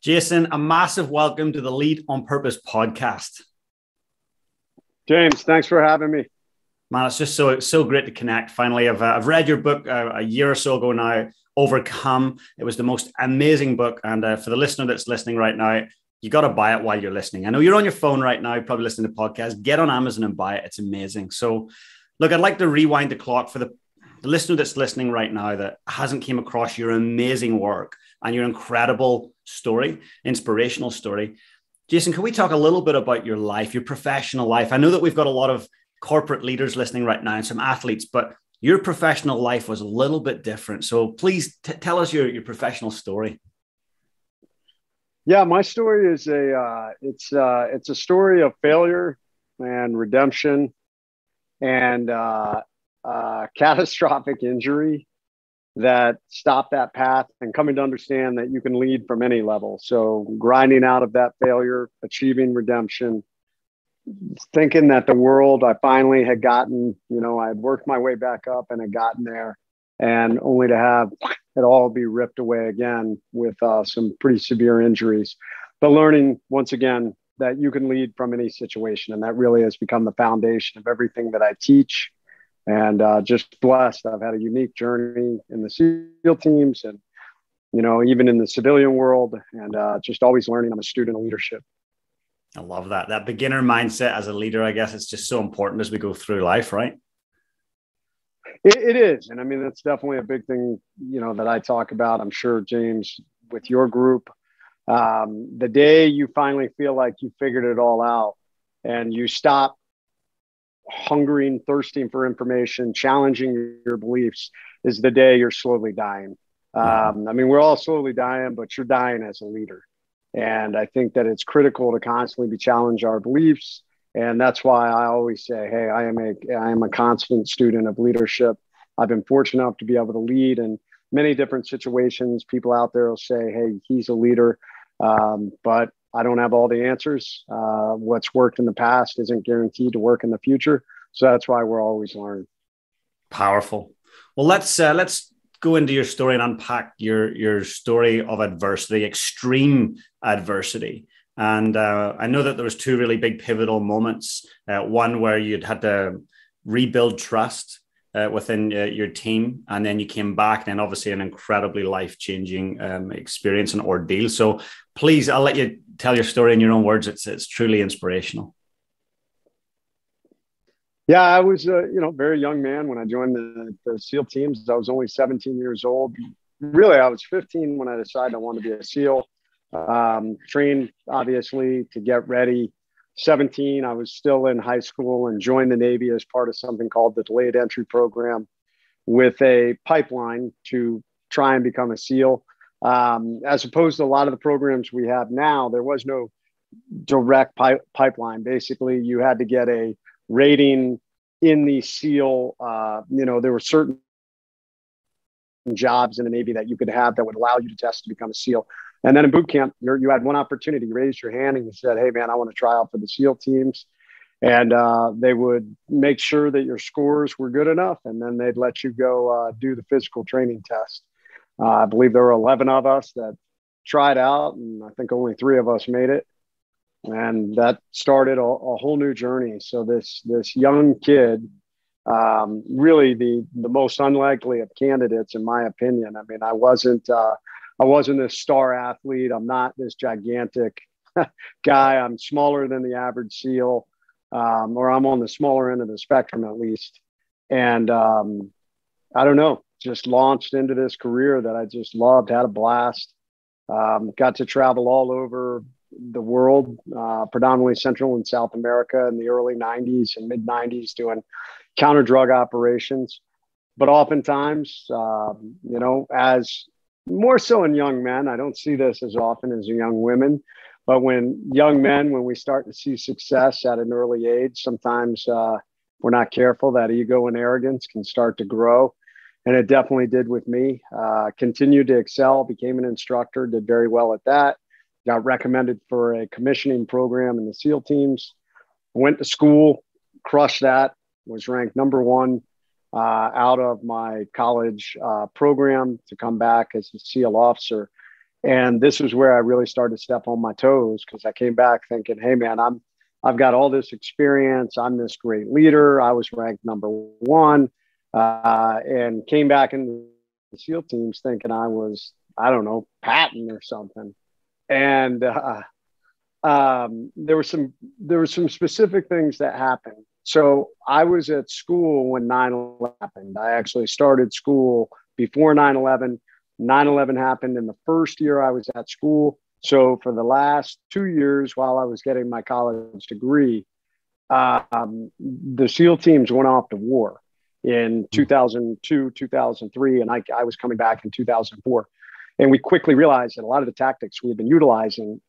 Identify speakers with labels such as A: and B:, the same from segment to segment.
A: Jason, a massive welcome to the Lead on Purpose podcast.
B: James, thanks for having me.
A: Man, it's just so great to connect. Finally, I've read your book a year or so ago now, Overcome. It was the most amazing book. And for the listener that's listening right now, you got to buy it while you're listening. I know you're on your phone right now, probably listening to podcasts. Get on Amazon and buy it. It's amazing. So look, I'd like to rewind the clock for the listener that's listening right now that hasn't came across your amazing work and your incredible story, inspirational story. Jason, can we talk a little bit about your life, your professional life? I know that we've got a lot of corporate leaders listening right now and some athletes, but your professional life was a little bit different. So please tell us your professional story.
B: Yeah, my story is it's a story of failure and redemption and catastrophic injury that stopped that path and coming to understand that you can lead from any level. So grinding out of that failure, achieving redemption, thinking that the world I finally had gotten, I had worked my way back up and had gotten there, and only to have it all be ripped away again with some pretty severe injuries. But learning once again that you can lead from any situation. And that really has become the foundation of everything that I teach. And just blessed. I've had a unique journey in the SEAL teams and, even in the civilian world, and just always learning. I'm a student of leadership.
A: I love that. That beginner mindset as a leader, I guess it's just so important as we go through life, right?
B: It is. And I mean, that's definitely a big thing, that I talk about. I'm sure, James, with your group, the day you finally feel like you figured it all out and you stop hungering, thirsting for information, challenging your beliefs is the day you're slowly dying. I mean, we're all slowly dying, but you're dying as a leader. And I think that it's critical to constantly be challenge our beliefs. And that's why I always say, hey, I am a constant student of leadership. I've been fortunate enough to be able to lead in many different situations. People out there will say, hey, he's a leader. But I don't have all the answers. What's worked in the past isn't guaranteed to work in the future. So that's why we're always learning.
A: Powerful. Well, let's go into your story and unpack your story of adversity, extreme adversity. And I know that there was two really big pivotal moments. One where you'd had to rebuild trust within your team, and then you came back, and obviously an incredibly life-changing experience and ordeal. So please, I'll let you tell your story in your own words. It's truly inspirational.
B: Yeah, I was a very young man when I joined the SEAL teams. I was only 17 years old. Really, I was 15 when I decided I wanted to be a SEAL. Trained, obviously, to get ready. 17, I was still in high school and joined the Navy as part of something called the Delayed Entry Program with a pipeline to try and become a SEAL. As opposed to a lot of the programs we have now, there was no direct pipeline. Basically, you had to get a rating in the SEAL. There were certain jobs in the Navy that you could have that would allow you to test to become a SEAL. And then in boot camp, you had one opportunity. You raised your hand and you said, hey, man, I want to try out for the SEAL teams. And they would make sure that your scores were good enough. And then they'd let you go do the physical training test. I believe there were 11 of us that tried out, and I think only 3 of us made it. And that started a whole new journey. So this young kid, really the most unlikely of candidates, in my opinion. I mean, I wasn't a star athlete. I'm not this gigantic guy. I'm smaller than the average SEAL, or I'm on the smaller end of the spectrum at least. And I don't know, just launched into this career that I just loved, had a blast, got to travel all over the world, predominantly Central and South America in the early 90s and mid 90s doing counter drug operations. But oftentimes, as more so in young men, I don't see this as often as young women, but when we start to see success at an early age, sometimes we're not careful, that ego and arrogance can start to grow. And it definitely did with me. Continued to excel, became an instructor, did very well at that. Got recommended for a commissioning program in the SEAL teams. Went to school, crushed that, was ranked number 1 out of my college program to come back as a SEAL officer. And this was where I really started to step on my toes, because I came back thinking, hey man, I've got all this experience. I'm this great leader. I was ranked number one, and came back into the SEAL teams thinking I was, I don't know, Patton or something. And there were some specific things that happened. So I was at school when 9/11 happened. I actually started school before 9/11. 9/11 happened in the first year I was at school. So for the last 2 years while I was getting my college degree, the SEAL teams went off to war in 2002, 2003, and I was coming back in 2004. And we quickly realized that a lot of the tactics we had been utilizing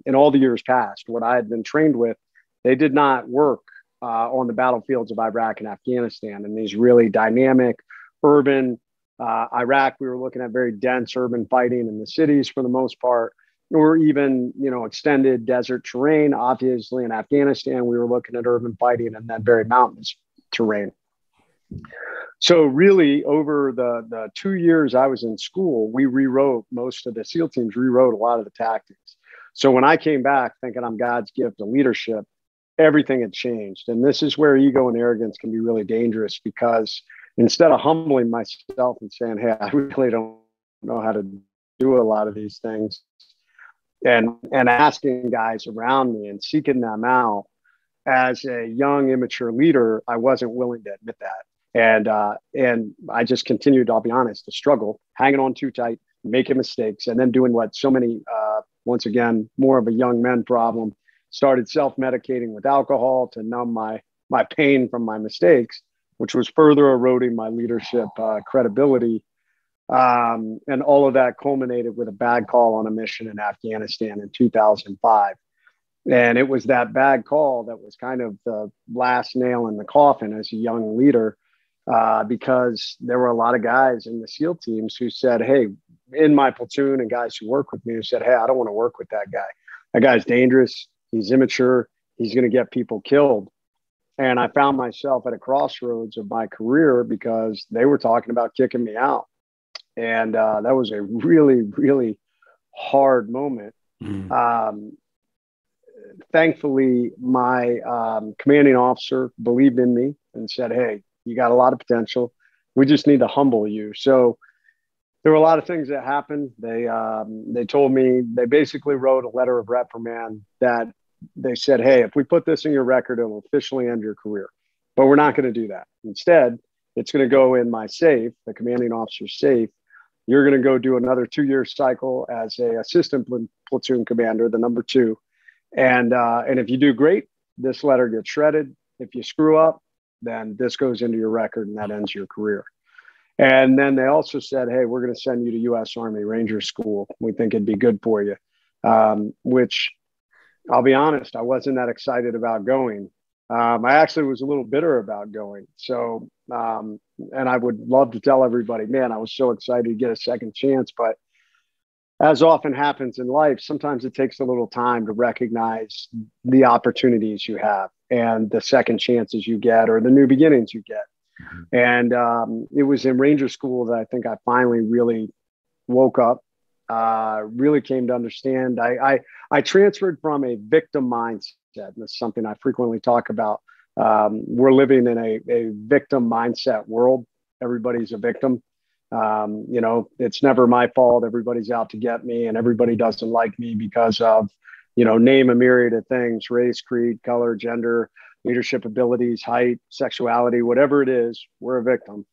B: in all the years past, what I had been trained with, they did not work on the battlefields of Iraq and Afghanistan. And these really dynamic, urban, Iraq, we were looking at very dense urban fighting in the cities for the most part, or even, extended desert terrain. Obviously, in Afghanistan, we were looking at urban fighting and then very mountainous terrain. So really, over the 2 years I was in school, we rewrote, most of the SEAL teams rewrote a lot of the tactics. So when I came back thinking I'm God's gift to leadership, everything had changed. And this is where ego and arrogance can be really dangerous, because instead of humbling myself and saying, hey, I really don't know how to do a lot of these things, and asking guys around me and seeking them out, as a young, immature leader, I wasn't willing to admit that. And I just continued, I'll be honest, to struggle, hanging on too tight, making mistakes, and then doing what so many, once again, more of a young men problem, started self-medicating with alcohol to numb my pain from my mistakes, which was further eroding my leadership credibility. And all of that culminated with a bad call on a mission in Afghanistan in 2005. And it was that bad call that was kind of the last nail in the coffin as a young leader, because there were a lot of guys in the SEAL teams who said, hey, in my platoon, and guys who work with me who said, hey, I don't want to work with that guy. That guy's dangerous. He's immature. He's going to get people killed. And I found myself at a crossroads of my career because they were talking about kicking me out. And that was a really, really hard moment. Thankfully, my commanding officer believed in me and said, hey, you got a lot of potential. We just need to humble you. So there were a lot of things that happened. They told me, they basically wrote a letter of reprimand that they said, hey, if we put this in your record, it will officially end your career. But we're not going to do that. Instead, it's going to go in my safe, the commanding officer's safe. You're going to go do another 2-year cycle as a assistant platoon commander, the number 2. And if you do great, this letter gets shredded. If you screw up, then this goes into your record and that ends your career. And then they also said, hey, we're going to send you to U.S. Army Ranger School. We think it'd be good for you, which I'll be honest, I wasn't that excited about going. I actually was a little bitter about going. So, and I would love to tell everybody, man, I was so excited to get a second chance. But as often happens in life, sometimes it takes a little time to recognize the opportunities you have and the second chances you get or the new beginnings you get. And it was in Ranger School that I think I finally really woke up, really came to understand. I transferred from a victim mindset, and that's something I frequently talk about. We're living in a victim mindset world. Everybody's a victim. It's never my fault. Everybody's out to get me, and everybody doesn't like me because of, name a myriad of things: race, creed, color, gender, leadership abilities, height, sexuality, whatever it is, we're a victim.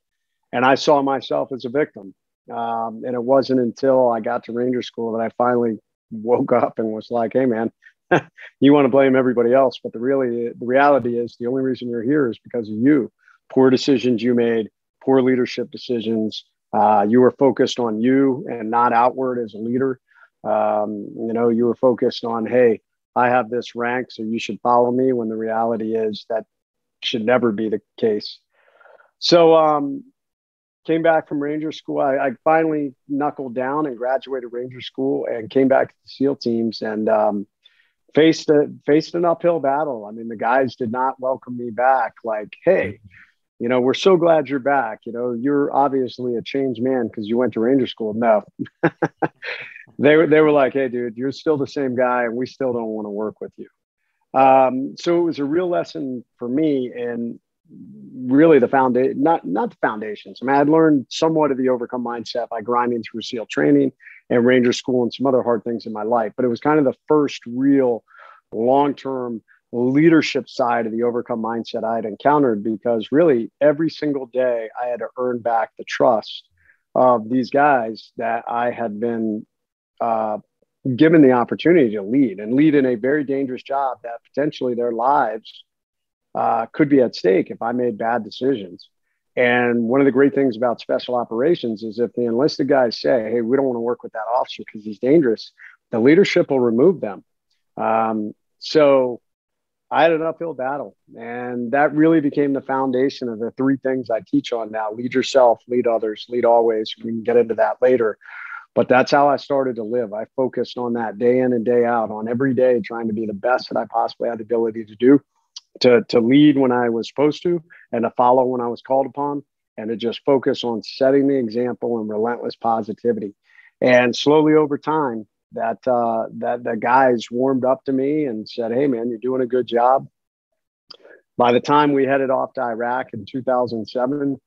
B: And I saw myself as a victim. And it wasn't until I got to Ranger School that I finally woke up and was like, hey, man, you want to blame everybody else. But the reality is the only reason you're here is because of you. Poor decisions you made, poor leadership decisions. You were focused on you and not outward as a leader. You were focused on, hey, I have this rank, so you should follow me, when the reality is that should never be the case. So came back from Ranger School. I finally knuckled down and graduated Ranger School and came back to the SEAL teams and faced an uphill battle. I mean, the guys did not welcome me back like, hey, we're so glad you're back. You're obviously a changed man because you went to Ranger school. No, they were like, hey, dude, you're still the same guy, and we still don't want to work with you. So it was a real lesson for me, and really the foundation, not the foundations. I mean, I'd learned somewhat of the overcome mindset by grinding through SEAL training and Ranger school and some other hard things in my life. But it was kind of the first real long-term leadership side of the overcome mindset I had encountered, because really every single day I had to earn back the trust of these guys that I had been given the opportunity to lead in a very dangerous job that potentially their lives could be at stake if I made bad decisions. And one of the great things about special operations is if the enlisted guys say, hey, we don't want to work with that officer because he's dangerous, the leadership will remove them. So I had an uphill battle, and that really became the foundation of the three things I teach on now: lead yourself, lead others, lead always. We can get into that later, but that's how I started to live. I focused on that day in and day out, on every day, trying to be the best that I possibly had the ability to do, to lead when I was supposed to, and to follow when I was called upon, and to just focus on setting the example and relentless positivity. And slowly over time, that the guys warmed up to me and said, hey, man, you're doing a good job. By the time we headed off to Iraq in 2007, in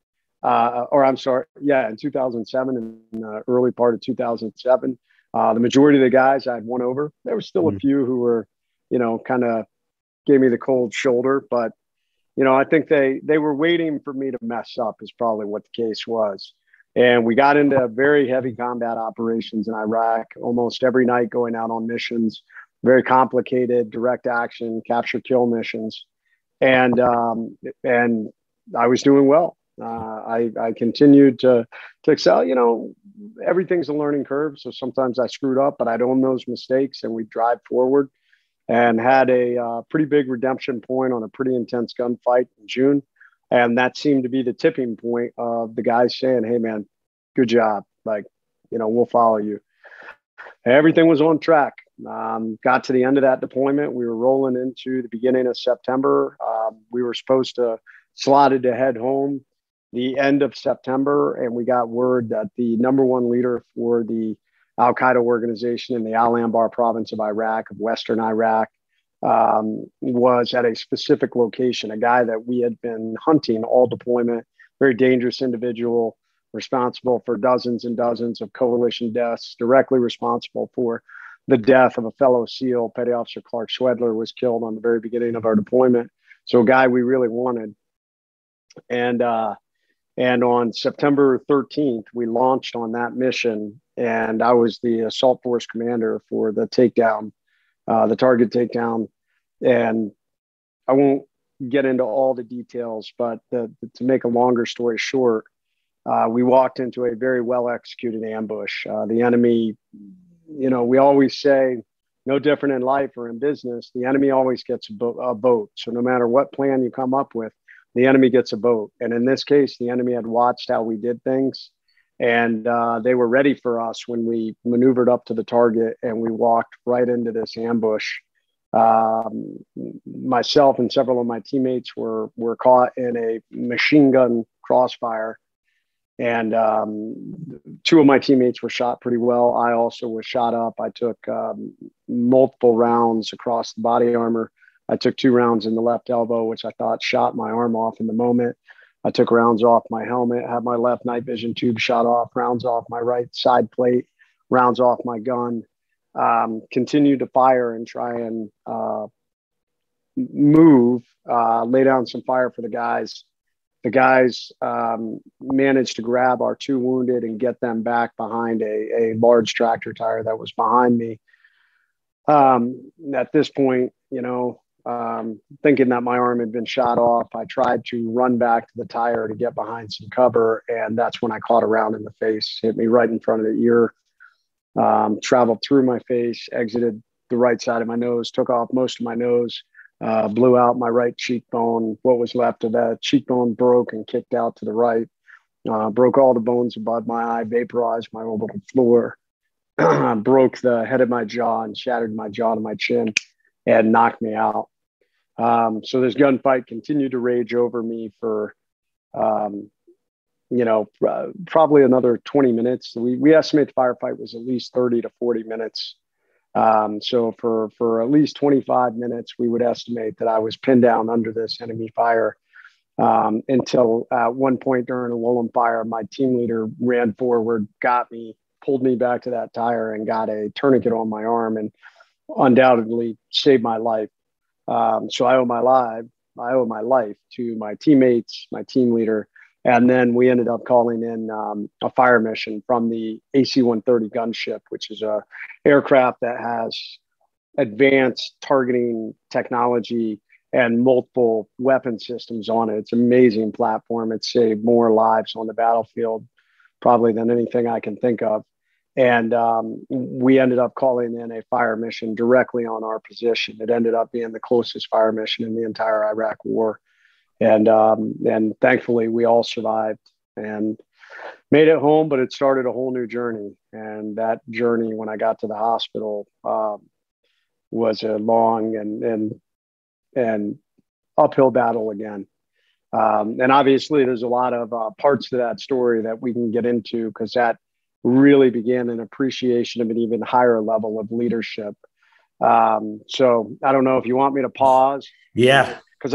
B: 2007, in the early part of 2007, the majority of the guys I'd won over. There were still a few who were, kind of gave me the cold shoulder, but, I think they were waiting for me to mess up is probably what the case was. And we got into very heavy combat operations in Iraq, almost every night going out on missions, very complicated direct action, capture kill missions. And I was doing well. I continued to excel. Everything's a learning curve. So sometimes I screwed up, but I'd own those mistakes and we drive forward, and had a pretty big redemption point on a pretty intense gunfight in June. And that seemed to be the tipping point of the guys saying, hey, man, good job. We'll follow you. Everything was on track. Got to the end of that deployment. We were rolling into the beginning of September. We were supposed to slotted to head home the end of September. And we got word that the number one leader for the Al-Qaeda organization in the Al-Anbar province of Iraq, of Western Iraq, was at a specific location, a guy that we had been hunting all deployment, very dangerous individual, responsible for dozens and dozens of coalition deaths, directly responsible for the death of a fellow SEAL. Petty Officer Clark Schwedler was killed on the very beginning of our deployment. So a guy we really wanted. And on September 13th, we launched on that mission, and I was the assault force commander for the takedown, the target takedown. And I won't get into all the details, but to make a longer story short, we walked into a very well executed ambush. The enemy, we always say, no different in life or in business, the enemy always gets a boat. So no matter what plan you come up with, the enemy gets a boat. And in this case, the enemy had watched how we did things, and they were ready for us when we maneuvered up to the target, and we walked right into this ambush. Myself and several of my teammates were caught in a machine gun crossfire, and two of my teammates were shot pretty well. I also was shot up. I took multiple rounds across the body armor. I took 2 rounds in the left elbow, which I thought shot my arm off in the moment. I took rounds off my helmet, had my left night vision tube shot off, rounds off my right side plate, rounds off my gun. Continued to fire and try and move, lay down some fire for the guys. The guys managed to grab our 2 wounded and get them back behind a large tractor tire that was behind me. At this point, thinking that my arm had been shot off, I tried to run back to the tire to get behind some cover. And that's when I caught a round in the face, hit me right in front of the ear, traveled through my face, exited the right side of my nose, took off most of my nose, blew out my right cheekbone. What was left of that cheekbone broke and kicked out to the right, broke all the bones above my eye, vaporized my orbital floor, broke the head of my jaw and shattered my jaw to my chin and knocked me out. So this gunfight continued to rage over me for um, probably another 20 minutes. We estimate the firefight was at least 30 to 40 minutes. So for at least 25 minutes, we would estimate that I was pinned down under this enemy fire, until at one point during a lull and fire, my team leader ran forward, got me, pulled me back to that tire, and got a tourniquet on my arm, and undoubtedly saved my life. So I owe my life to my teammates, my team leader. And then we ended up calling in a fire mission from the AC-130 gunship, which is a aircraft that has advanced targeting technology and multiple weapon systems on it. It's an amazing platform. It saved more lives on the battlefield probably than anything I can think of. And we ended up calling in a fire mission directly on our position. It ended up being the closest fire mission in the entire Iraq war. And thankfully, we all survived and made it home, but it started a whole new journey. And that journey, when I got to the hospital, was a long and uphill battle again. And obviously, there's a lot of parts to that story that we can get into, because that really began an appreciation of an even higher level of leadership. So I don't know if you want me to pause.
A: Yeah.
B: Because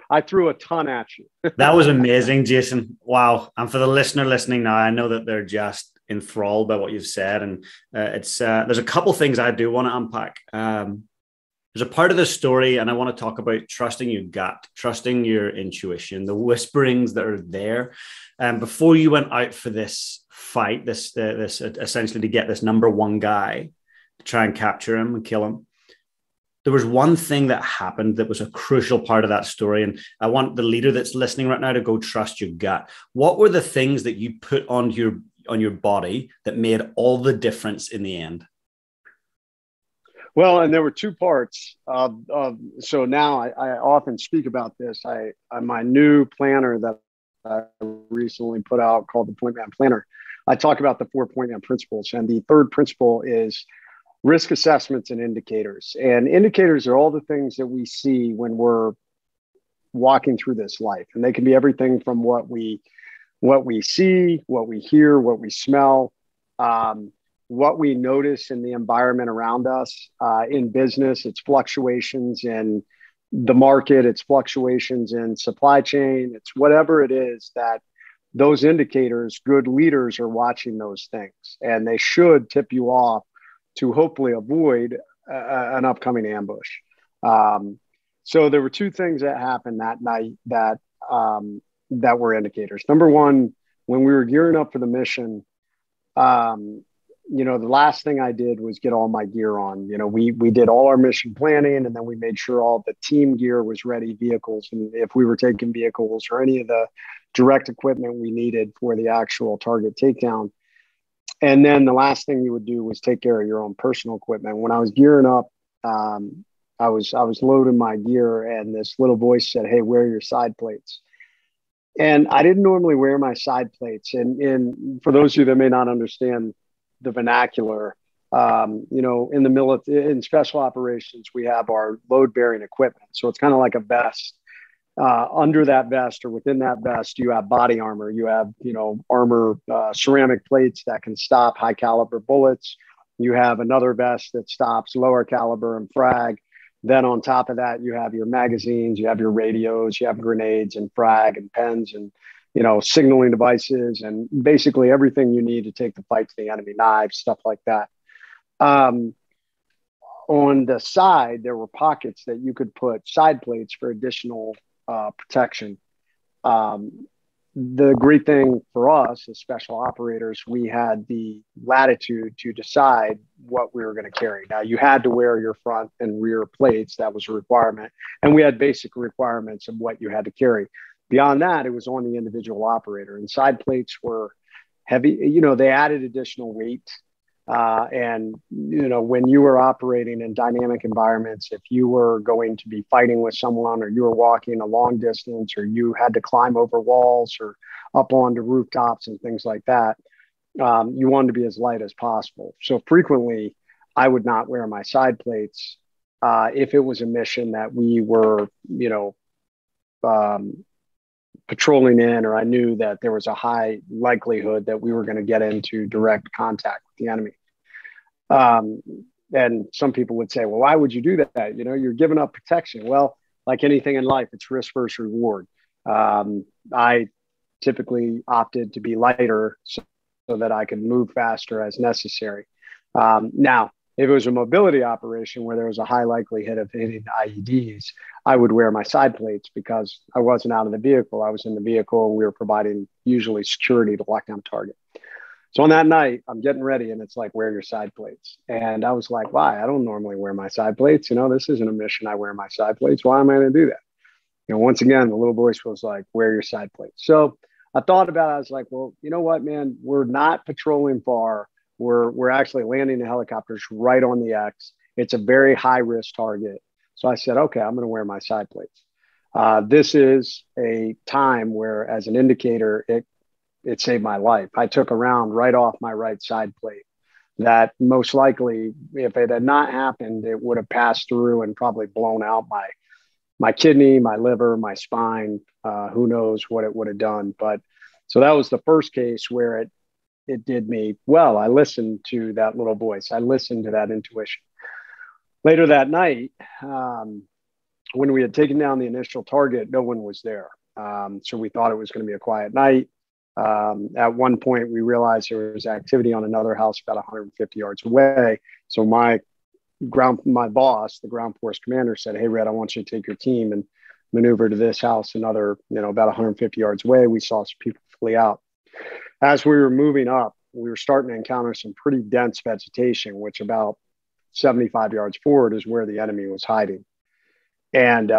B: I threw a ton at you.
A: That was amazing, Jason. Wow. And for the listener listening now, I know that they're just enthralled by what you've said. And there's a couple things I do want to unpack. There's a part of the story, and I want to talk about trusting your gut, trusting your intuition, the whisperings that are there. Before you went out for this fight, this essentially to get this number one guy, to try and capture him and kill him, there was one thing that happened that was a crucial part of that story. And I want the leader that's listening right now to go trust your gut. What were the things that you put on your body that made all the difference in the end?
B: Well, and there were two parts. So now I often speak about this. My new planner that I recently put out, called the Point Man Planner, I talk about the 4 Point Man principles. And the third principle is risk assessments and indicators. And indicators are all the things that we see when we're walking through this life. And they can be everything from what we see, what we hear, what we smell, what we notice in the environment around us. In business, it's fluctuations in the market, it's fluctuations in supply chain, it's whatever it is that those indicators, good leaders are watching those things, and they should tip you off to hopefully avoid an upcoming ambush. So there were two things that happened that night that were indicators. Number one, when we were gearing up for the mission, the last thing I did was get all my gear on. We did all our mission planning, and then we made sure all the team gear was ready, vehicles, and if we were taking vehicles or any of the direct equipment we needed for the actual target takedown. And then the last thing you would do was take care of your own personal equipment. When I was gearing up, I was loading my gear, and this little voice said, "Hey, wear your side plates." And I didn't normally wear my side plates. And for those of you that may not understand the vernacular, in the military, in special operations, we have our load-bearing equipment. So it's kind of like a vest. Under that vest or within that vest, you have body armor. You have, armor, ceramic plates that can stop high caliber bullets. You have another vest that stops lower caliber and frag. Then on top of that, you have your magazines, you have your radios, you have grenades and frag and pens and, signaling devices, and basically everything you need to take the fight to the enemy, knives, stuff like that. On the side, there were pockets that you could put side plates for additional protection. The great thing for us as special operators, we had the latitude to decide what we were going to carry. Now, you had to wear your front and rear plates. That was a requirement. And we had basic requirements of what you had to carry. Beyond that, it was on the individual operator. And side plates were heavy. They added additional weight. And when you were operating in dynamic environments, if you were going to be fighting with someone, or you were walking a long distance, or you had to climb over walls or up onto rooftops and things like that, you wanted to be as light as possible. So frequently I would not wear my side plates if it was a mission that we were, patrolling in, or I knew that there was a high likelihood that we were going to get into direct contact with the enemy. And some people would say, well, why would you do that? You know, you're giving up protection. Well, like anything in life, it's risk versus reward. I typically opted to be lighter so that I could move faster as necessary. Now, if it was a mobility operation where there was a high likelihood of hitting IEDs, I would wear my side plates because I wasn't out of the vehicle. I was in the vehicle and we were providing usually security to lock down target. So on that night, I'm getting ready and it's like, wear your side plates. And I was like, why? I don't normally wear my side plates. You know, this isn't a mission. I wear my side plates. Why am I going to do that? You know, once again, the little voice was like, wear your side plates. So I thought about it. I was like, well, you know what, man, we're not patrolling far. We're actually landing the helicopters right on the X. It's a very high risk target. So I said, okay, I'm going to wear my side plates. This is a time where, as an indicator, it saved my life. I took a round right off my right side plate that most likely, if it had not happened, it would have passed through and probably blown out my kidney, my liver, my spine. Who knows what it would have done. But so that was the first case where it did me well. I listened to that little voice. I listened to that intuition. Later that night, when we had taken down the initial target, no one was there. So we thought it was going to be a quiet night. At one point, we realized there was activity on another house about 150 yards away. So my boss, the ground force commander, said, hey, Red, I want you to take your team and maneuver to this house, another, about 150 yards away. We saw some people flee out. As we were moving up, we were starting to encounter some pretty dense vegetation, which about 75 yards forward is where the enemy was hiding. And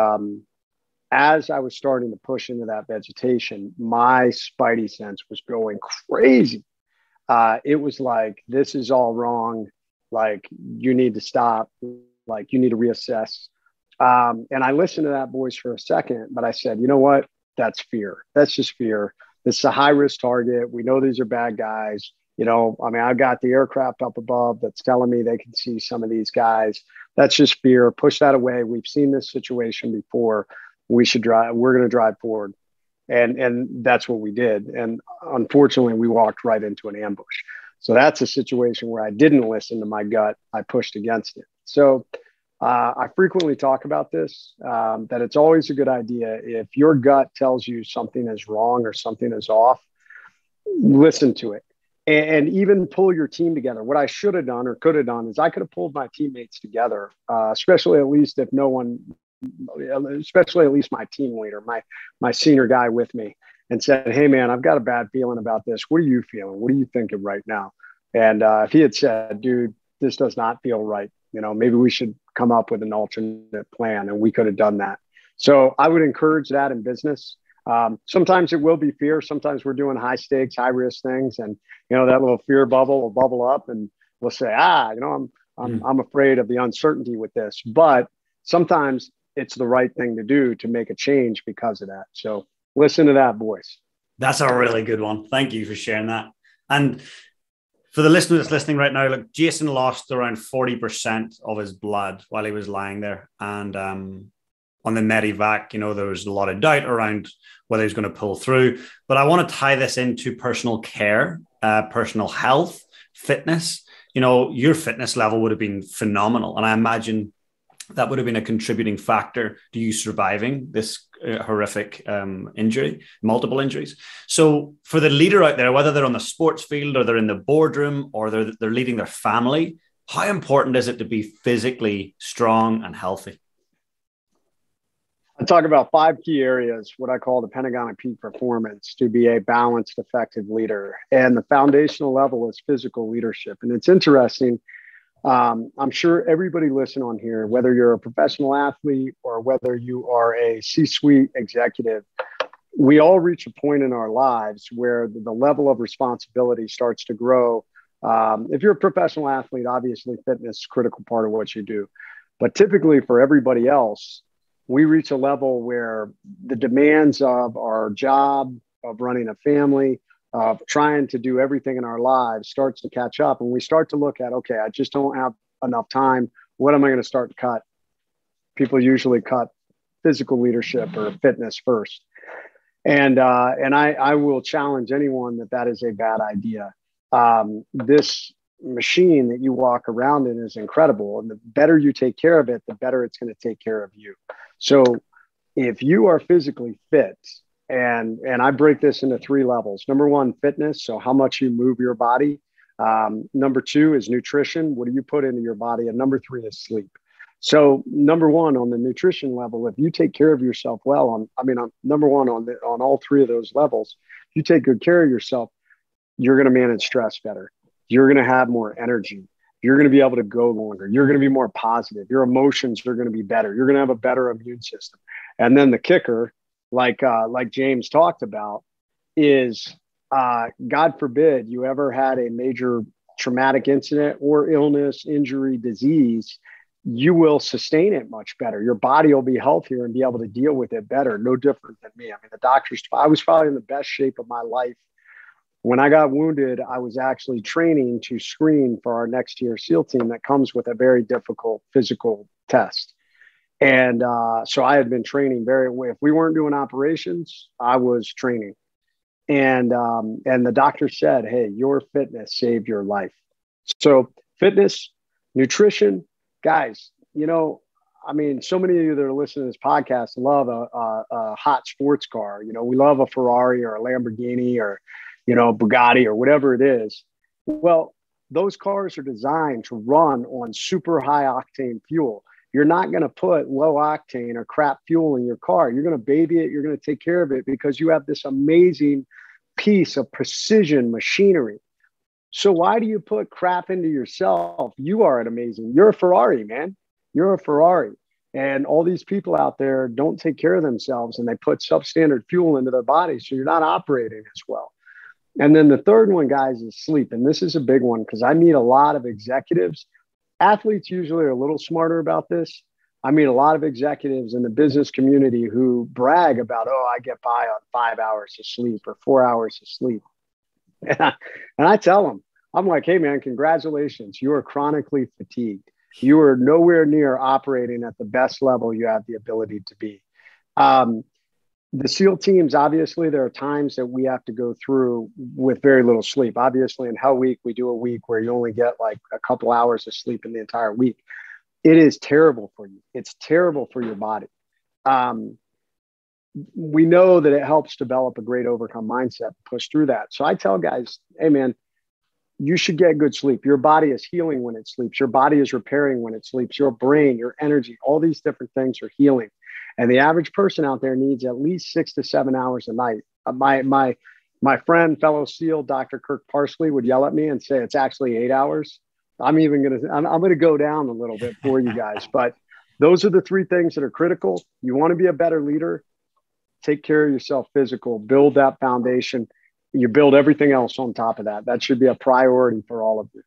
B: as I was starting to push into that vegetation, my spidey sense was going crazy. It was like, this is all wrong. Like, you need to stop. Like, you need to reassess. And I listened to that voice for a second, but I said, you know what? That's fear. That's just fear. This is a high risk target. We know these are bad guys. I've got the aircraft up above that's telling me they can see some of these guys. That's just fear. Push that away. We've seen this situation before. We're going to drive forward. And that's what we did. And unfortunately, we walked right into an ambush. So that's a situation where I didn't listen to my gut. I pushed against it. So I frequently talk about this, that it's always a good idea. If your gut tells you something is wrong or something is off, listen to it and even pull your team together. What I should have done or could have done is I could have pulled my teammates together, especially at least my team leader, my senior guy with me, and said, hey, man, I've got a bad feeling about this. What are you feeling? What are you thinking right now? And if he had said, dude, this does not feel right, maybe we should come up with an alternate plan, and we could have done that. So I would encourage that in business. Sometimes it will be fear. Sometimes we're doing high stakes, high risk things. And, that little fear bubble will bubble up and we'll say, I'm afraid of the uncertainty with this, but sometimes it's the right thing to do to make a change because of that. So listen to that voice.
A: That's a really good one. Thank you for sharing that. And for the listener that's listening right now, look, Jason lost around 40% of his blood while he was lying there. And on the medevac, there was a lot of doubt around whether he was going to pull through. But I want to tie this into personal care, personal health, fitness. Your fitness level would have been phenomenal. And I imagine that would have been a contributing factor to you surviving this horrific injury, multiple injuries. So for the leader out there, whether they're on the sports field or they're in the boardroom or they're leading their family, how important is it to be physically strong and healthy?
B: I talk about 5 key areas, what I call the Pentagon of peak performance, to be a balanced, effective leader. And the foundational level is physical leadership. And it's interesting. I'm sure everybody listening on here, whether you're a professional athlete or whether you are a C-suite executive, we all reach a point in our lives where the level of responsibility starts to grow. If you're a professional athlete, obviously fitness is a critical part of what you do. But typically for everybody else, we reach a level where the demands of our job, of running a family, of trying to do everything in our lives starts to catch up. And we start to look at, okay, I just don't have enough time. What am I going to start to cut? People usually cut physical leadership or fitness first. And I will challenge anyone that is a bad idea. This machine that you walk around in is incredible. And the better you take care of it, the better it's going to take care of you. So if you are physically fit, and I break this into 3 levels. Number 1, fitness. So how much you move your body. Number 2 is nutrition. What do you put into your body? And number 3 is sleep. So number 1 on the nutrition level, if you take care of yourself well on number 1 on all 3 of those levels, if you take good care of yourself, you're going to manage stress better. You're going to have more energy. You're going to be able to go longer. You're going to be more positive. Your emotions are going to be better. You're going to have a better immune system. And then the kicker, like James talked about, is God forbid you ever had a major traumatic incident or illness, injury, disease, you will sustain it much better. Your body will be healthier and be able to deal with it better. No different than me. I mean, I was probably in the best shape of my life. When I got wounded, I was actually training to screen for our next year SEAL team that comes with a very difficult physical test. And so I had been training if we weren't doing operations, I was training. And the doctor said, hey, your fitness saved your life. So fitness, nutrition, guys, so many of you that are listening to this podcast love a hot sports car. We love a Ferrari or a Lamborghini or, Bugatti or whatever it is. Well, those cars are designed to run on super high octane fuel. You're not going to put low octane or crap fuel in your car. You're going to baby it. You're going to take care of it because you have this amazing piece of precision machinery. So why do you put crap into yourself? You are you're a Ferrari, man. You're a Ferrari. And all these people out there don't take care of themselves and they put substandard fuel into their bodies. So you're not operating as well. And then the third one, guys, is sleep. And this is a big one because I meet a lot of executives. Athletes usually are a little smarter about this. I meet a lot of executives in the business community who brag about, I get by on 5 hours of sleep or 4 hours of sleep. And I tell them, I'm like, hey, man, congratulations. You are chronically fatigued. You are nowhere near operating at the best level you have the ability to be. The SEAL teams, obviously, there are times that we have to go through with very little sleep. Obviously, in Hell Week, we do a week where you only get like a couple hours of sleep in the entire week. It is terrible for you. It's terrible for your body. We know that it helps develop a great overcome mindset, push through that. So I tell guys, hey, man, you should get good sleep. Your body is healing when it sleeps. Your body is repairing when it sleeps. Your brain, your energy, all these different things are healing. And the average person out there needs at least 6 to 7 hours a night. My friend, fellow SEAL, Dr. Kirk Parsley would yell at me and say it's actually 8 hours. I'm going to go down a little bit for you guys, but those are the 3 things that are critical. You want to be a better leader, take care of yourself physical, build that foundation. You build everything else on top of that. That should be a priority for all of you.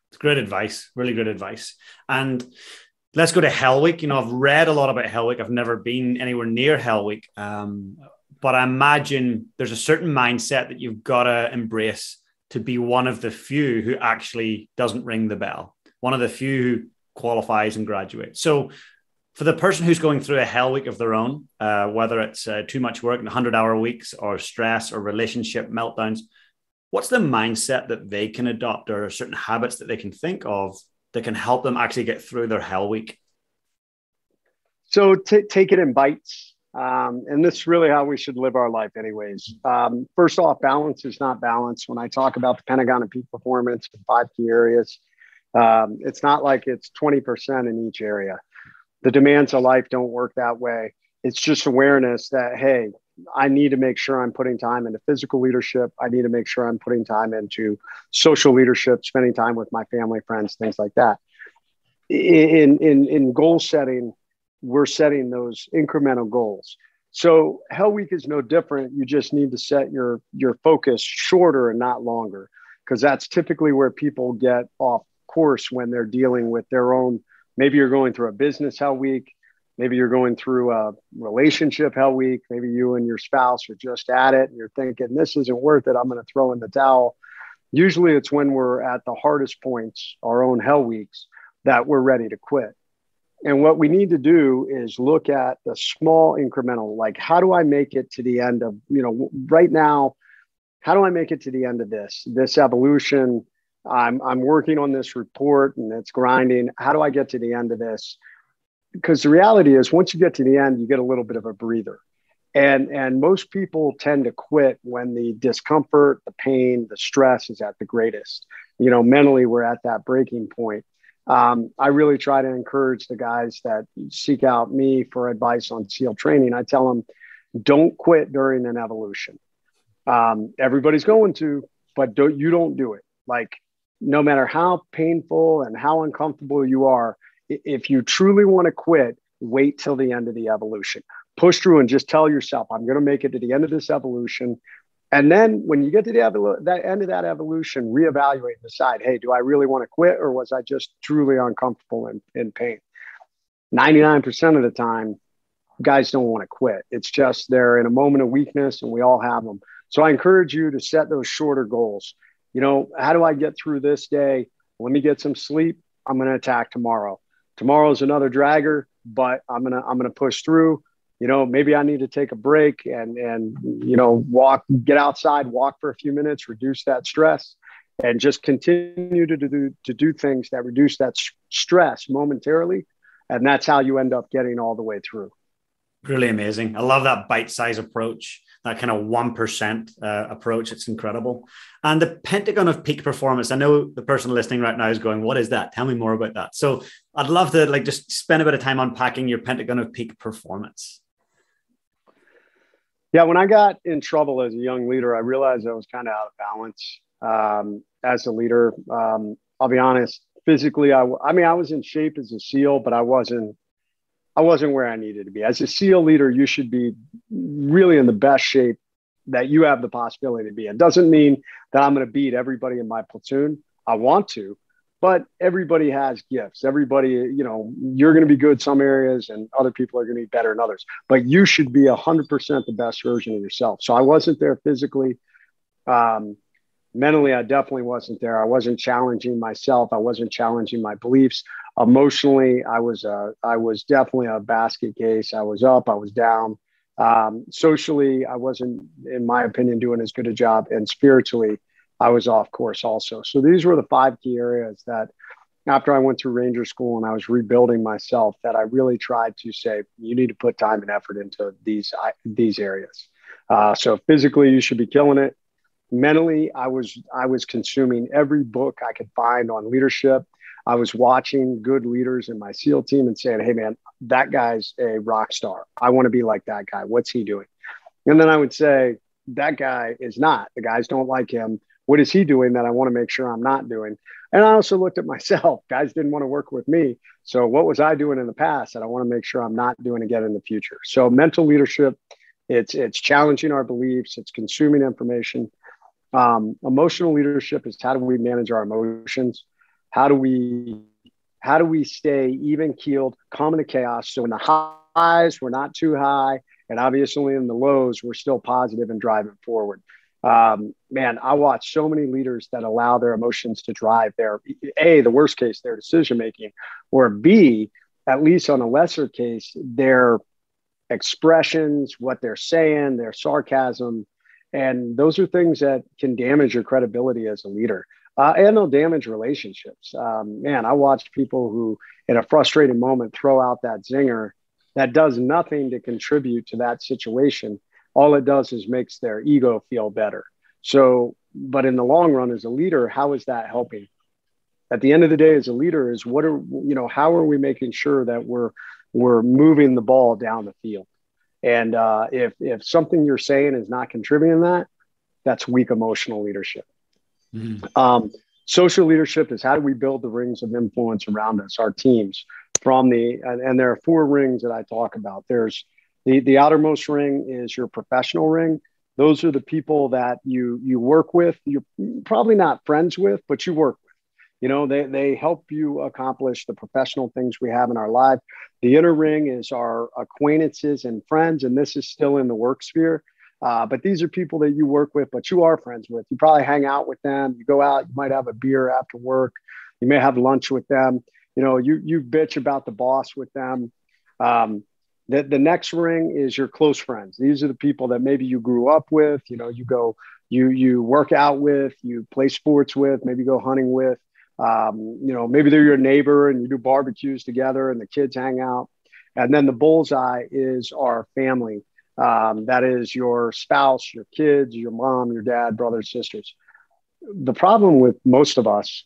A: It's great advice, really good advice. And let's go to Hell Week. I've read a lot about Hell Week. I've never been anywhere near Hell Week. But I imagine there's a certain mindset that you've got to embrace to be one of the few who actually doesn't ring the bell, one of the few who qualifies and graduates. So for the person who's going through a Hell Week of their own, whether it's too much work and 100-hour weeks or stress or relationship meltdowns, what's the mindset that they can adopt or certain habits that they can think of that can help them actually get through their Hell Week?
B: So take it in bites. And this is really how we should live our life anyways. First off, balance is not balance. When I talk about the Pentagon and peak performance in 5 key areas, it's not like it's 20% in each area. The demands of life don't work that way. It's just awareness that, hey, I need to make sure I'm putting time into physical leadership. I need to make sure I'm putting time into social leadership, spending time with my family, friends, things like that. In goal setting, we're setting those incremental goals. So Hell Week is no different. You just need to set your focus shorter and not longer, because that's typically where people get off course when they're dealing with their own. Maybe you're going through a business Hell Week. Maybe you're going through a relationship Hell Week. Maybe you and your spouse are just at it and you're thinking, this isn't worth it. I'm going to throw in the towel. Usually it's when we're at the hardest points, our own Hell Weeks, that we're ready to quit. And what we need to do is look at the small incremental, like how do I make it to the end of, right now, how do I make it to the end of this evolution? I'm working on this report and it's grinding. How do I get to the end of this? Because the reality is once you get to the end, you get a little bit of a breather. And most people tend to quit when the discomfort, the pain, the stress is at the greatest. Mentally, we're at that breaking point. I really try to encourage the guys that seek out me for advice on SEAL training. I tell them, don't quit during an evolution. Everybody's going to, but you don't do it. Like, no matter how painful and how uncomfortable you are, if you truly want to quit, wait till the end of the evolution. Push through and just tell yourself, I'm going to make it to the end of this evolution. And then when you get to that end of that evolution, reevaluate and decide, hey, do I really want to quit, or was I just truly uncomfortable and in pain? 99% of the time, guys don't want to quit. It's just they're in a moment of weakness, and we all have them. So I encourage you to set those shorter goals. How do I get through this day? Let me get some sleep. I'm going to attack tomorrow. Tomorrow's another dragger, but I'm gonna push through. Maybe I need to take a break and walk, get outside, walk for a few minutes, reduce that stress, and just continue to do things that reduce that stress momentarily. And that's how you end up getting all the way through.
A: Really amazing. I love that bite-size approach, that kind of 1% approach. It's incredible. And the Pentagon of peak performance, I know the person listening right now is going, what is that? Tell me more about that. So I'd love to just spend a bit of time unpacking your Pentagon of peak performance.
B: Yeah, when I got in trouble as a young leader, I realized I was kind of out of balance as a leader. I'll be honest, physically, I was in shape as a SEAL, but I wasn't where I needed to be. As a SEAL leader, you should be really in the best shape that you have the possibility to be. It doesn't mean that I'm going to beat everybody in my platoon. I want to, but everybody has gifts. Everybody, you're going to be good some areas and other people are going to be better in others, but you should be 100% the best version of yourself. So I wasn't there physically. Mentally, I definitely wasn't there. I wasn't challenging myself. I wasn't challenging my beliefs. Emotionally, I was definitely a basket case. I was up, I was down. Socially, I wasn't, in my opinion, doing as good a job. And spiritually, I was off course also. So these were the 5 key areas that after I went through Ranger School and I was rebuilding myself, that I really tried to say, you need to put time and effort into these areas. So physically, you should be killing it. Mentally, I was consuming every book I could find on leadership. I was watching good leaders in my SEAL team and saying, hey, man, that guy's a rock star. I want to be like that guy. What's he doing? And then I would say, that guy is not. The guys don't like him. What is he doing that I want to make sure I'm not doing? And I also looked at myself. Guys didn't want to work with me. So what was I doing in the past that I want to make sure I'm not doing again in the future? So mental leadership, it's challenging our beliefs. It's consuming information. Emotional leadership is how do we manage our emotions? How do we stay even keeled, calm in the chaos? So in the highs, we're not too high. And obviously in the lows, we're still positive and driving forward. Man, I watch so many leaders that allow their emotions to drive their, A, the worst case, their decision-making, or B, at least on a lesser case, their expressions, what they're saying, their sarcasm. And those are things that can damage your credibility as a leader. And they'll damage relationships. Man, I watched people who, in a frustrating moment, throw out that zinger that does nothing to contribute to that situation. All it does is makes their ego feel better. So, but in the long run, as a leader, how is that helping? At the end of the day, as a leader, is how are we making sure that we're moving the ball down the field? And if something you're saying is not contributing to that, that's weak emotional leadership. Mm-hmm. Social leadership is how do we build the rings of influence around us, our teams, and there are 4 rings that I talk about. There's the outermost ring is your professional ring. Those are the people that you work with. You're probably not friends with, but you work with. They help you accomplish the professional things we have in our life. The inner ring is our acquaintances and friends, and this is still in the work sphere. But these are people that you work with, but you are friends with. You probably hang out with them. You go out, you might have a beer after work. You may have lunch with them. You bitch about the boss with them. The next ring is your close friends. These are the people that maybe you grew up with. You work out with, you play sports with, maybe go hunting with. Maybe they're your neighbor and you do barbecues together and the kids hang out. And then the bullseye is our family. That is your spouse, your kids, your mom, your dad, brothers, sisters. The problem with most of us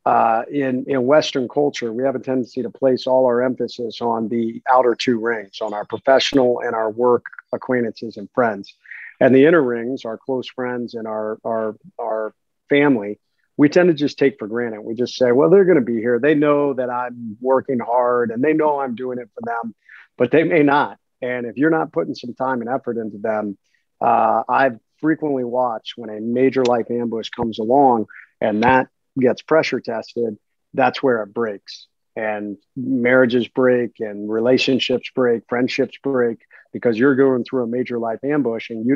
B: in Western culture, we have a tendency to place all our emphasis on the outer two rings, on our professional and our work acquaintances and friends. And the inner rings, our close friends and our family, we tend to just take for granted. We just say, well, they're going to be here. They know that I'm working hard and they know I'm doing it for them, but they may not. And if you're not putting some time and effort into them, I've frequently watched when a major life ambush comes along and that gets pressure tested, that's where it breaks. And marriages break and relationships break, friendships break, because you're going through a major life ambush and you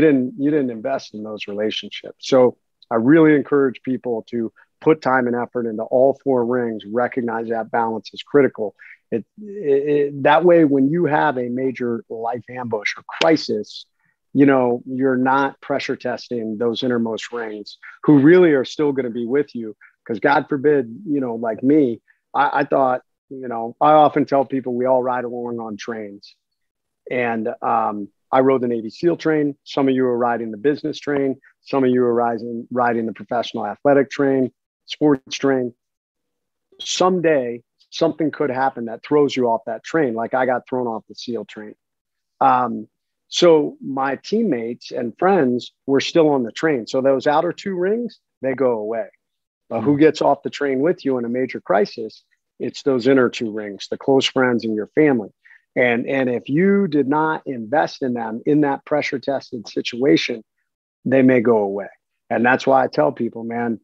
B: didn't invest in those relationships. So I really encourage people to put time and effort into all four rings, recognize that balance is critical. That way, when you have a major life ambush or crisis, you're not pressure testing those innermost rings who really are still going to be with you. Because God forbid, like me, I thought, I often tell people we all ride along on trains. And I rode the Navy SEAL train. Some of you are riding the business train. Some of you are riding the professional athletic train, sports train. Someday, something could happen that throws you off that train, like I got thrown off the SEAL train. So my teammates and friends were still on the train. So those outer two rings, they go away. But who gets off the train with you in a major crisis? It's those inner two rings, the close friends and your family. And if you did not invest in them in that pressure tested situation, they may go away. And that's why I tell people, man,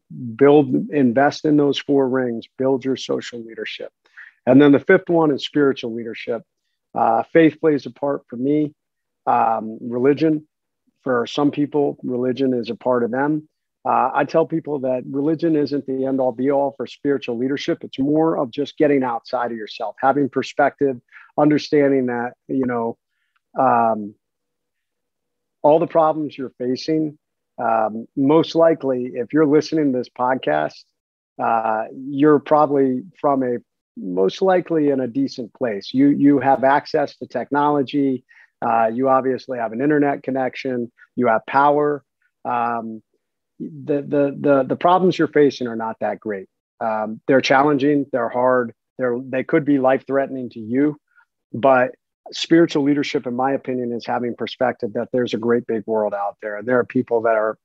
B: invest in those four rings, build your social leadership. And then the fifth one is spiritual leadership. Faith plays a part for me. Religion, for some people, religion is a part of them. I tell people that religion isn't the end all be all for spiritual leadership. It's more of just getting outside of yourself, having perspective, understanding that, all the problems you're facing, most likely, if you're listening to this podcast, you're probably most likely in a decent place. You have access to technology. You obviously have an internet connection. You have power. The problems you're facing are not that great. They're challenging. They're hard. They could be life-threatening to you. But spiritual leadership, in my opinion, is having perspective that there's a great big world out there. And there are people that are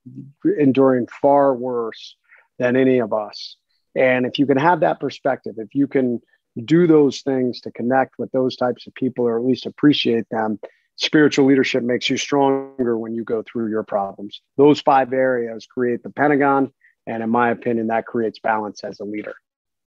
B: enduring far worse than any of us. And if you can have that perspective, if you can do those things to connect with those types of people, or at least appreciate them, spiritual leadership makes you stronger when you go through your problems. Those 5 areas create the Pentagon. And in my opinion, that creates balance as a leader.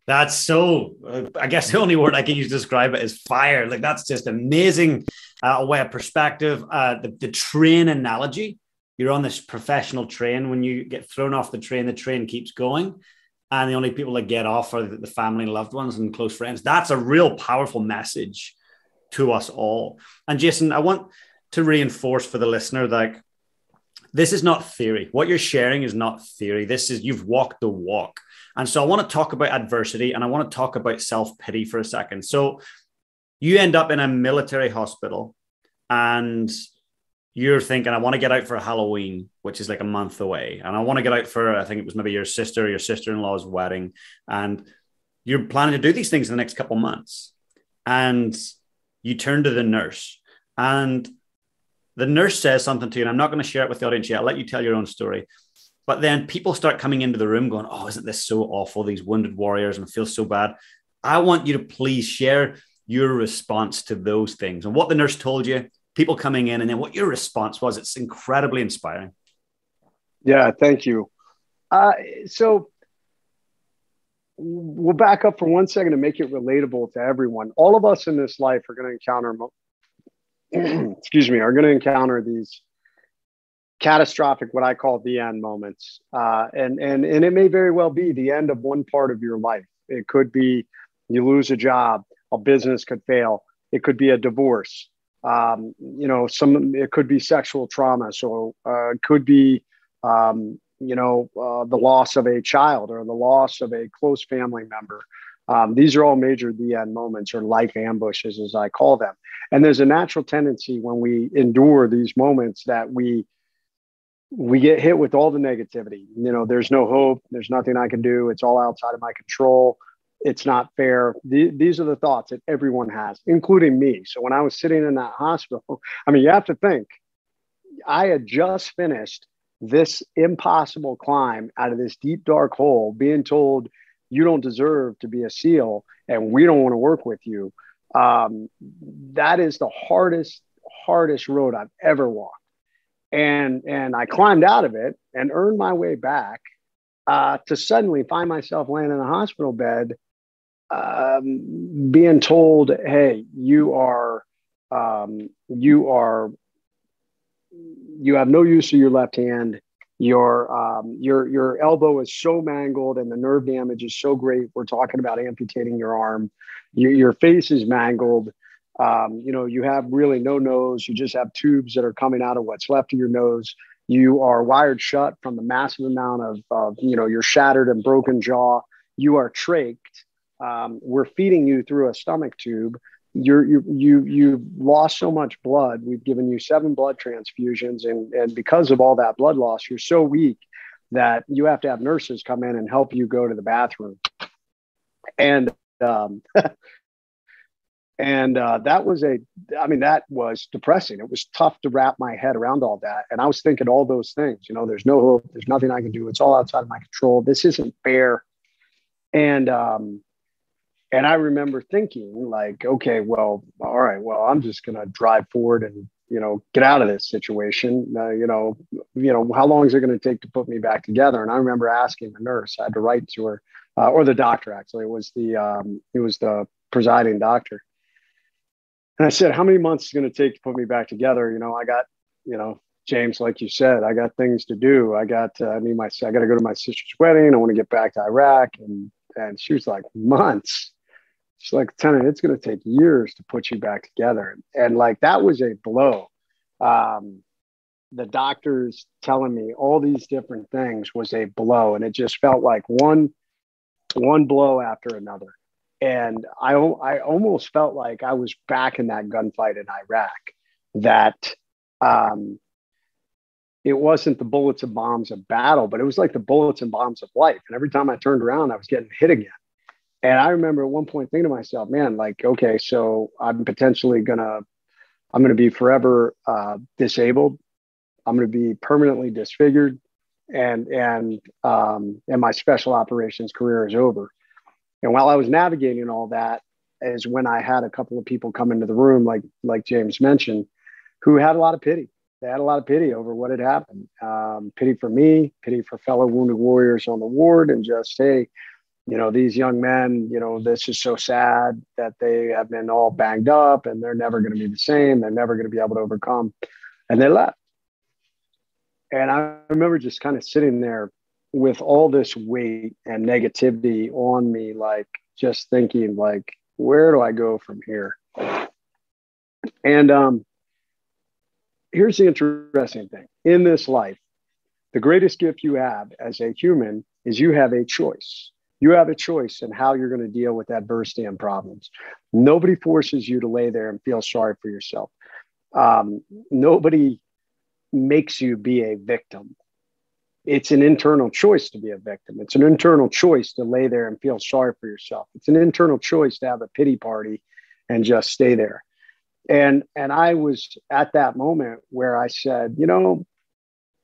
A: That's so, I guess the only word I can use to describe it is fire. Like, that's just amazing way of perspective. The train analogy, you're on this professional train. When you get thrown off the train keeps going. And the only people that get off are the family and loved ones and close friends. That's a real powerful message to us all. And Jason, I want to reinforce for the listener that this is not theory. What you're sharing is not theory. You've walked the walk. And so I want to talk about adversity and I want to talk about self-pity for a second. So you end up in a military hospital and you're thinking, I want to get out for Halloween, which is like a month away. And I want to get out for, I think it was maybe your sister or your sister-in-law's wedding. And you're planning to do these things in the next couple of months. And you turn to the nurse and the nurse says something to you. And I'm not going to share it with the audience yet. I'll let you tell your own story. But then people start coming into the room going, oh, isn't this so awful? These wounded warriors, and I feel so bad. I want you to please share your response to those things and what the nurse told you, people coming in, and then what your response was. It's incredibly inspiring.
B: Yeah, thank you. So we'll back up for 1 second to make it relatable to everyone. All of us in this life are going to encounter, are going to encounter these catastrophic, what I call the end moments. And it may very well be the end of one part of your life. It could be you lose a job, a business could fail. It could be a divorce. It could be sexual trauma. So it could be, the loss of a child or the loss of a close family member. These are all major the end moments, or life ambushes, as I call them. And there's a natural tendency when we endure these moments that we get hit with all the negativity. There's no hope. There's nothing I can do. It's all outside of my control. It's not fair. These are the thoughts that everyone has, including me. So when I was sitting in that hospital, I mean, you have to think, I had just finished this impossible climb out of this deep, dark hole, being told you don't deserve to be a SEAL and we don't want to work with you. That is the hardest road I've ever walked. And I climbed out of it and earned my way back to suddenly find myself laying in a hospital bed, being told, hey, you have no use of your left hand. Your elbow is so mangled and the nerve damage is so great. We're talking about amputating your arm. Your face is mangled. You have really no nose. You just have tubes that are coming out of what's left of your nose. You are wired shut from the massive amount of your shattered and broken jaw. You are trached. We're feeding you through a stomach tube. You've lost so much blood. We've given you 7 blood transfusions. And because of all that blood loss, you're so weak that you have to have nurses come in and help you go to the bathroom. And, that was depressing. It was tough to wrap my head around all that. And I was thinking all those things, there's no hope. There's nothing I can do. It's all outside of my control. This isn't fair. And I remember thinking like, okay, well, all right, well, I'm just going to drive forward and, get out of this situation. How long is it going to take to put me back together? And I remember asking the nurse, I had to write to her, or the doctor, actually. It was the presiding doctor. And I said, how many months is it going to take to put me back together? I got, James, like you said, I got things to do. I got to go to my sister's wedding. I want to get back to Iraq. And she was like, months. She's like, Lieutenant, it's going to take years to put you back together. And like, that was a blow. The doctors telling me all these different things was a blow. And it just felt like one blow after another. And I almost felt like I was back in that gunfight in Iraq, that it wasn't the bullets and bombs of battle, but it was like the bullets and bombs of life. And every time I turned around, I was getting hit again. And I remember at one point thinking to myself, man, like, okay, so I'm potentially going to be forever disabled. I'm going to be permanently disfigured, and my special operations career is over. And while I was navigating all that is when I had a couple of people come into the room, like James mentioned, who had a lot of pity. They had a lot of pity over what had happened. Pity for me, pity for fellow wounded warriors on the ward, and just, hey, these young men, this is so sad that they have been all banged up and they're never going to be the same. They're never going to be able to overcome. And they left. And I remember just kind of sitting there with all this weight and negativity on me, like just thinking, like, where do I go from here? And here's the interesting thing. In this life, the greatest gift you have as a human is you have a choice. You have a choice in how you're going to deal with adversity and problems. Nobody forces you to lay there and feel sorry for yourself. Nobody makes you be a victim. It's an internal choice to be a victim. It's an internal choice to lay there and feel sorry for yourself. It's an internal choice to have a pity party and just stay there. And I was at that moment where I said,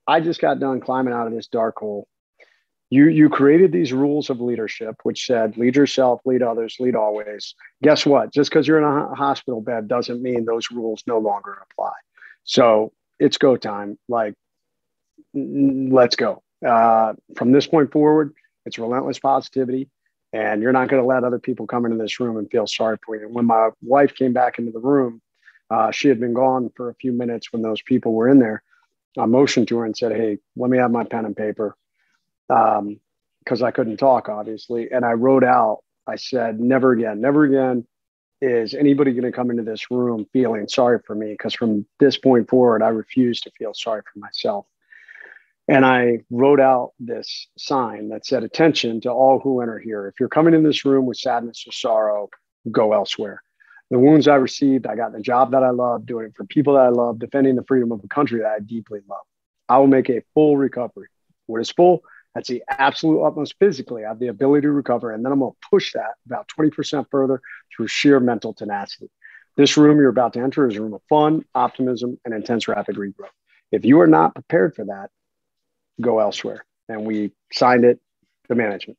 B: I just got done climbing out of this dark hole. You created these rules of leadership, which said, lead yourself, lead others, lead always. Guess what? Just because you're in a hospital bed doesn't mean those rules no longer apply. So it's go time. Like, let's go. From this point forward, it's relentless positivity. And you're not going to let other people come into this room and feel sorry for you. When my wife came back into the room, she had been gone for a few minutes when those people were in there. I motioned to her and said, hey, let me have my pen and paper. Because I couldn't talk, obviously. And I wrote out I said, never again, never again is anybody going to come into this room feeling sorry for me, because from this point forward, I refuse to feel sorry for myself. And I wrote out this sign that said, attention to all who enter here. If you're coming in this room with sadness or sorrow, go elsewhere. The wounds I received, I got in a job that I love, doing it for people that I love, defending the freedom of a country that I deeply love. I will make a full recovery. What is full? That's the absolute utmost physically. I have the ability to recover. And then I'm going to push that about 20% further through sheer mental tenacity. This room you're about to enter is a room of fun, optimism, and intense rapid regrowth. If you are not prepared for that, go elsewhere. And we signed it to management.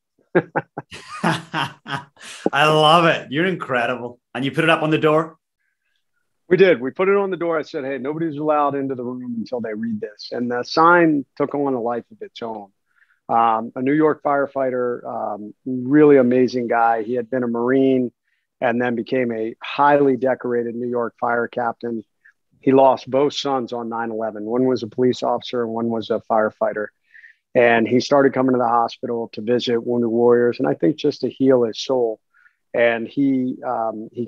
A: I love it. You're incredible. And you put it up on the door?
B: We did. We put it on the door. I said, hey, nobody's allowed into the room until they read this. And the sign took on a life of its own. A New York firefighter, really amazing guy. He had been a Marine and then became a highly decorated New York fire captain. He lost both sons on 9/11. One was a police officer and one was a firefighter. And he started coming to the hospital to visit wounded warriors, and I think just to heal his soul. And he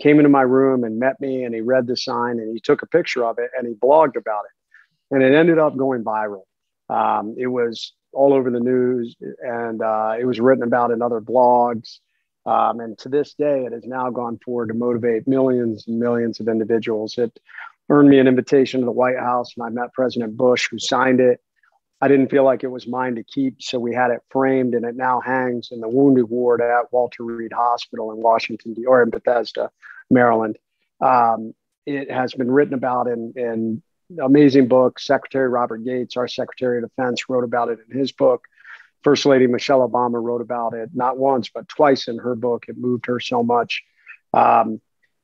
B: came into my room and met me, and he read the sign and he took a picture of it and he blogged about it. And it ended up going viral. It was all over the news, and it was written about in other blogs. And to this day, it has now gone forward to motivate millions and millions of individuals. It earned me an invitation to the White House, and I met President Bush, who signed it. I didn't feel like it was mine to keep, so we had it framed, and it now hangs in the wounded ward at Walter Reed Hospital in Washington, or in Bethesda, Maryland. It has been written about in amazing books. Secretary Robert Gates, our Secretary of Defense, wrote about it in his book. First Lady Michelle Obama wrote about it not once, but twice in her book. It moved her so much.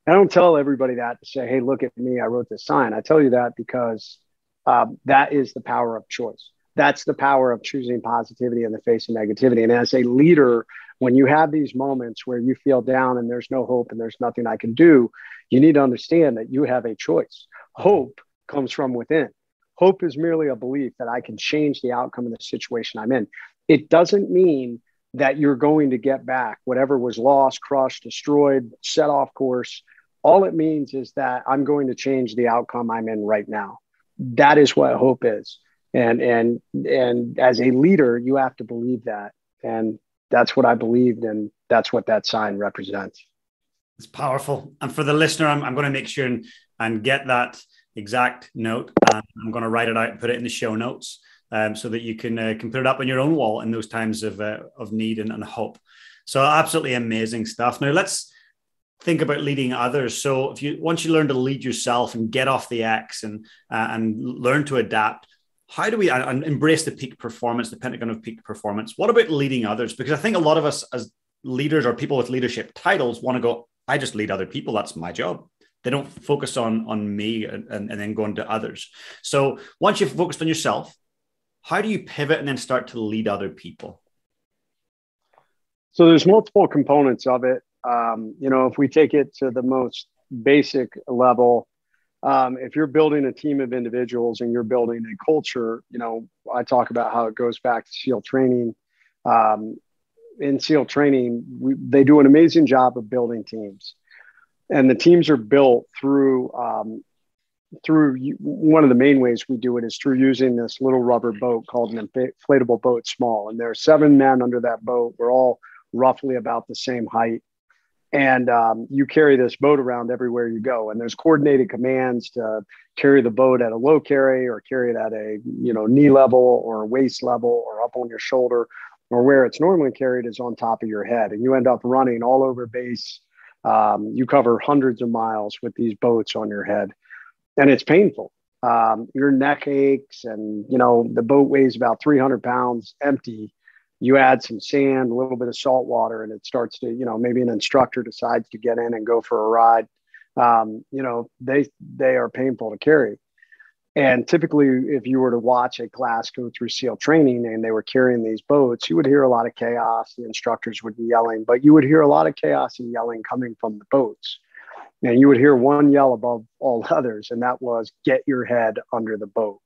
B: I don't tell everybody that to say, hey, look at me, I wrote this sign. I tell you that because that is the power of choice. That's the power of choosing positivity in the face of negativity. And as a leader, when you have these moments where you feel down and there's no hope and there's nothing I can do, you need to understand that you have a choice. Hope comes from within. Hope is merely a belief that I can change the outcome of the situation I'm in. It doesn't mean that you're going to get back whatever was lost, crushed, destroyed, set off course. All it means is that I'm going to change the outcome I'm in right now. That is what hope is. And as a leader, you have to believe that. And that's what I believed. And that's what that sign represents.
A: It's powerful. And for the listener, I'm going to make sure and get that exact note. And I'm going to write it out and put it in the show notes so that you can put it up on your own wall in those times of need and hope. So absolutely amazing stuff. Now let's think about leading others. So once you learn to lead yourself and get off the X and learn to adapt, how do we embrace the peak performance, the Pentagon of peak performance? What about leading others? Because I think a lot of us as leaders or people with leadership titles want to go, I just lead other people. That's my job. They don't focus on me and then go into others. So once you've focused on yourself, how do you pivot and then start to lead other people?
B: So there's multiple components of it. If we take it to the most basic level, if you're building a team of individuals and you're building a culture, I talk about how it goes back to SEAL training. In SEAL training, they do an amazing job of building teams, and the teams are built through one of the main ways we do it is through using this little rubber boat called an inflatable boat small. And there are 7 men under that boat. We're all roughly about the same height. And you carry this boat around everywhere you go. And there's coordinated commands to carry the boat at a low carry or carry it at a knee level or waist level or up on your shoulder, or where it's normally carried is on top of your head. And you end up running all over base. You cover hundreds of miles with these boats on your head. And it's painful. Your neck aches and, the boat weighs about 300 pounds empty. You add some sand, a little bit of salt water, and it starts to, maybe an instructor decides to get in and go for a ride. They are painful to carry. And typically, if you were to watch a class go through SEAL training and they were carrying these boats, you would hear a lot of chaos. The instructors would be yelling, but you would hear a lot of chaos and yelling coming from the boats. And you would hear one yell above all others, and that was, get your head under the boat.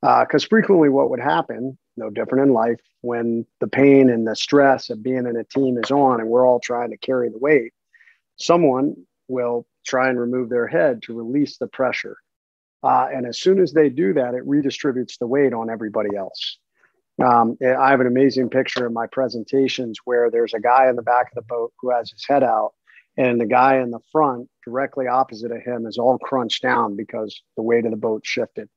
B: Because frequently what would happen, no different in life, when the pain and the stress of being in a team is on and we're all trying to carry the weight, someone will try and remove their head to release the pressure. And as soon as they do that, it redistributes the weight on everybody else. I have an amazing picture in my presentations where there's a guy in the back of the boat who has his head out, and the guy in the front directly opposite of him is all crunched down because the weight of the boat shifted.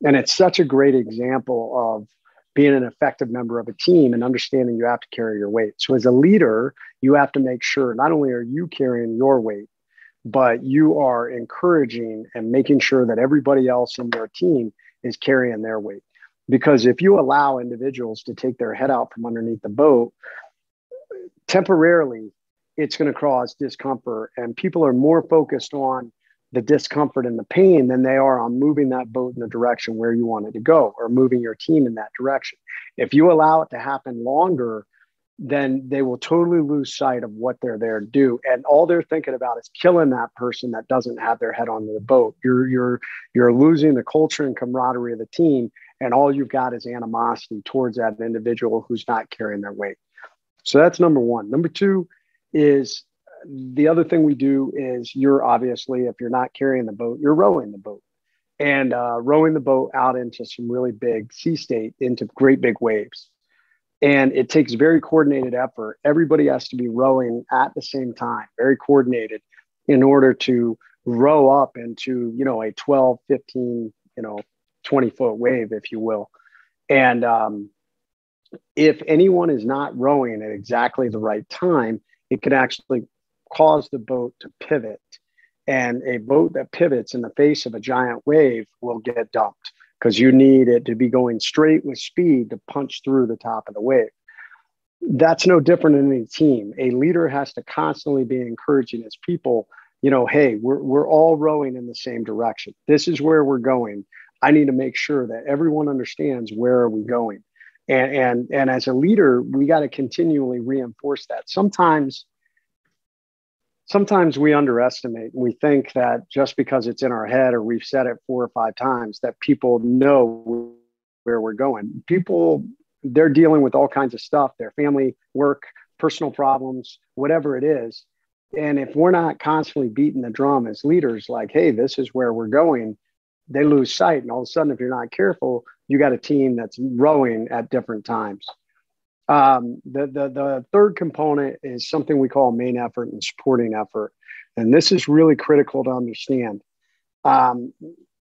B: And it's such a great example of being an effective member of a team and understanding you have to carry your weight. So as a leader, you have to make sure not only are you carrying your weight, but you are encouraging and making sure that everybody else in your team is carrying their weight. Because if you allow individuals to take their head out from underneath the boat, temporarily, it's going to cause discomfort. And people are more focused on the discomfort and the pain than they are on moving that boat in the direction where you want it to go or moving your team in that direction. If you allow it to happen longer, then they will totally lose sight of what they're there to do. And all they're thinking about is killing that person that doesn't have their head on the boat. You're losing the culture and camaraderie of the team. And all you've got is animosity towards that individual who's not carrying their weight. So that's number one. Number two is the other thing we do is you're obviously, if you're not carrying the boat, you're rowing the boat and rowing the boat out into some really big sea state, into great big waves. And it takes very coordinated effort. Everybody has to be rowing at the same time, very coordinated in order to row up into, a 12, 15, 20-foot wave, if you will. And if anyone is not rowing at exactly the right time, it could actually cause the boat to pivot. And a boat that pivots in the face of a giant wave will get dumped because you need it to be going straight with speed to punch through the top of the wave. That's no different in any team. A leader has to constantly be encouraging his people, hey, we're all rowing in the same direction. This is where we're going. I need to make sure that everyone understands where are we going. And as a leader, we got to continually reinforce that. Sometimes we underestimate. We think that just because it's in our head or we've said it 4 or 5 times that people know where we're going. People, they're dealing with all kinds of stuff, their family, work, personal problems, whatever it is. And if we're not constantly beating the drum as leaders, like, hey, this is where we're going, they lose sight. And all of a sudden, if you're not careful, you got a team that's rowing at different times. The third component is something we call main effort and supporting effort. And this is really critical to understand.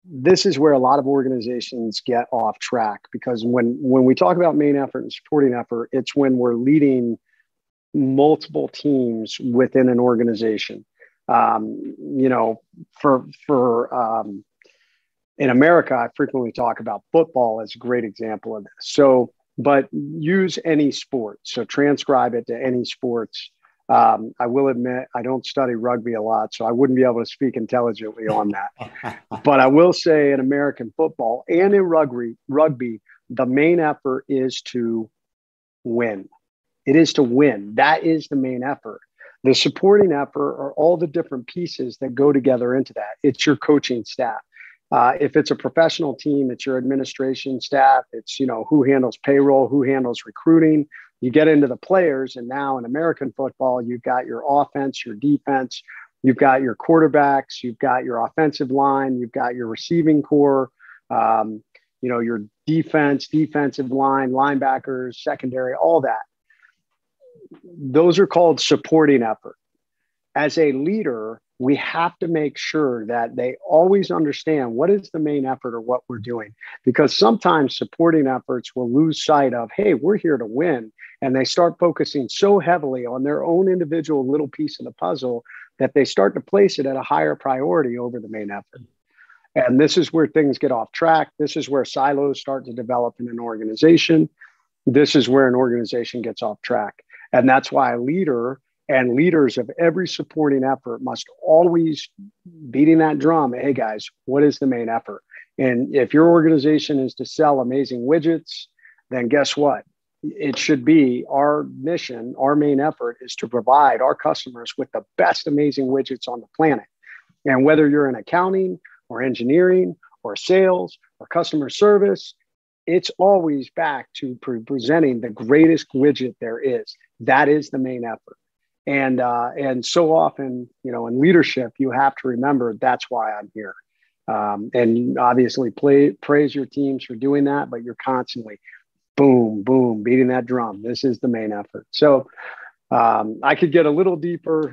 B: This is where a lot of organizations get off track, because when we talk about main effort and supporting effort, it's when we're leading multiple teams within an organization. In America, I frequently talk about football as a great example of this. So, but use any sport. So transcribe it to any sports. I will admit, I don't study rugby a lot, so I wouldn't be able to speak intelligently on that. But I will say in American football and in rugby, the main effort is to win. It is to win. That is the main effort. The supporting effort are all the different pieces that go together into that. It's your coaching staff. If it's a professional team, it's your administration staff. It's, who handles payroll, who handles recruiting. You get into the players, and now in American football, you've got your offense, your defense, you've got your quarterbacks, you've got your offensive line, you've got your receiving core, your defensive line, linebackers, secondary, all that. Those are called supporting effort. As a leader, we have to make sure that they always understand what is the main effort or what we're doing, because sometimes supporting efforts will lose sight of, hey, we're here to win. And they start focusing so heavily on their own individual little piece of the puzzle that they start to place it at a higher priority over the main effort. And this is where things get off track. This is where silos start to develop in an organization. This is where an organization gets off track. And that's why a leader and leaders of every supporting effort must always beating that drum. Hey guys, what is the main effort? And if your organization is to sell amazing widgets, then guess what? It should be our mission, our main effort is to provide our customers with the best amazing widgets on the planet. And whether you're in accounting or engineering or sales or customer service, it's always back to presenting the greatest widget there is. That is the main effort. And so often, you know, in leadership, you have to remember that's why I'm here. And obviously praise your teams for doing that, but you're constantly boom, boom, beating that drum. This is the main effort. So I could get a little deeper.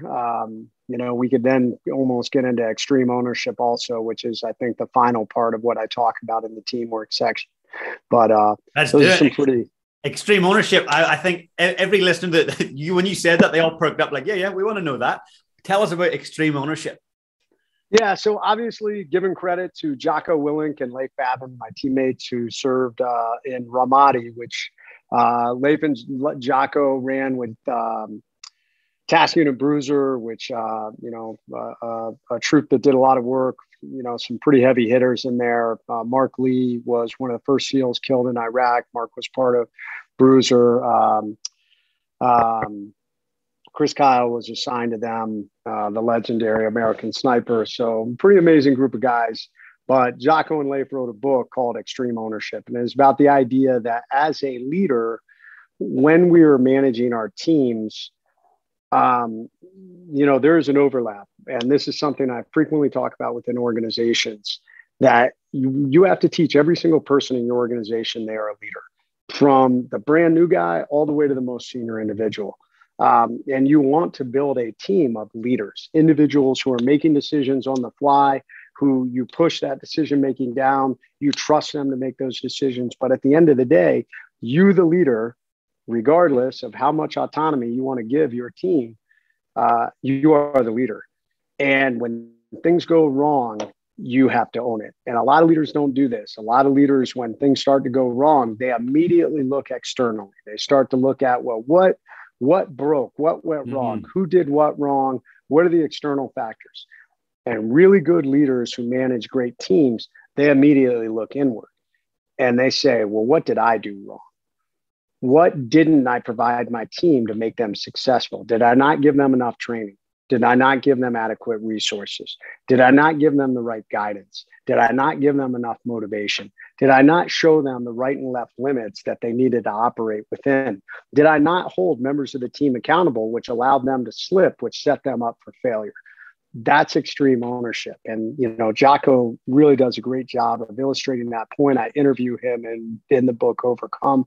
B: You know, we could then almost get into extreme ownership also, which is, I think, the final part of what I talk about in the teamwork section. But those are some pretty...
A: Extreme ownership. I think every listener that when you said that, they all perked up like, yeah, we want to know that. Tell us about extreme ownership.
B: Yeah, so obviously giving credit to Jocko Willink and Leif Babin, my teammates who served in Ramadi, which Leif and Jocko ran with Task Unit Bruiser, which, you know, a troop that did a lot of work, you know, some pretty heavy hitters in there. Mark Lee was one of the first SEALs killed in Iraq. Mark was part of Bruiser. Chris Kyle was assigned to them, the legendary American sniper. So pretty amazing group of guys. But Jocko and Leif wrote a book called Extreme Ownership. And it's about the idea that as a leader, when we were managing our teams, you know, there is an overlap. And this is something I frequently talk about within organizations, that you have to teach every single person in your organization they are a leader, from the brand new guy all the way to the most senior individual. And you want to build a team of leaders, individuals who are making decisions on the fly, who you push that decision making down, you trust them to make those decisions. But at the end of the day, you, the leader, regardless of how much autonomy you want to give your team, you are the leader. And when things go wrong, you have to own it. And a lot of leaders don't do this. A lot of leaders, when things start to go wrong, they immediately look externally. They start to look at, well, what broke? What went wrong? Who did what wrong? What are the external factors? And really good leaders who manage great teams, they immediately look inward and they say, well, what did I do wrong? What didn't I provide my team to make them successful? Did I not give them enough training? Did I not give them adequate resources? Did I not give them the right guidance? Did I not give them enough motivation? Did I not show them the right and left limits that they needed to operate within? Did I not hold members of the team accountable, which allowed them to slip, which set them up for failure? That's extreme ownership. And, you know, Jocko really does a great job of illustrating that point. I interview him in the book Overcome,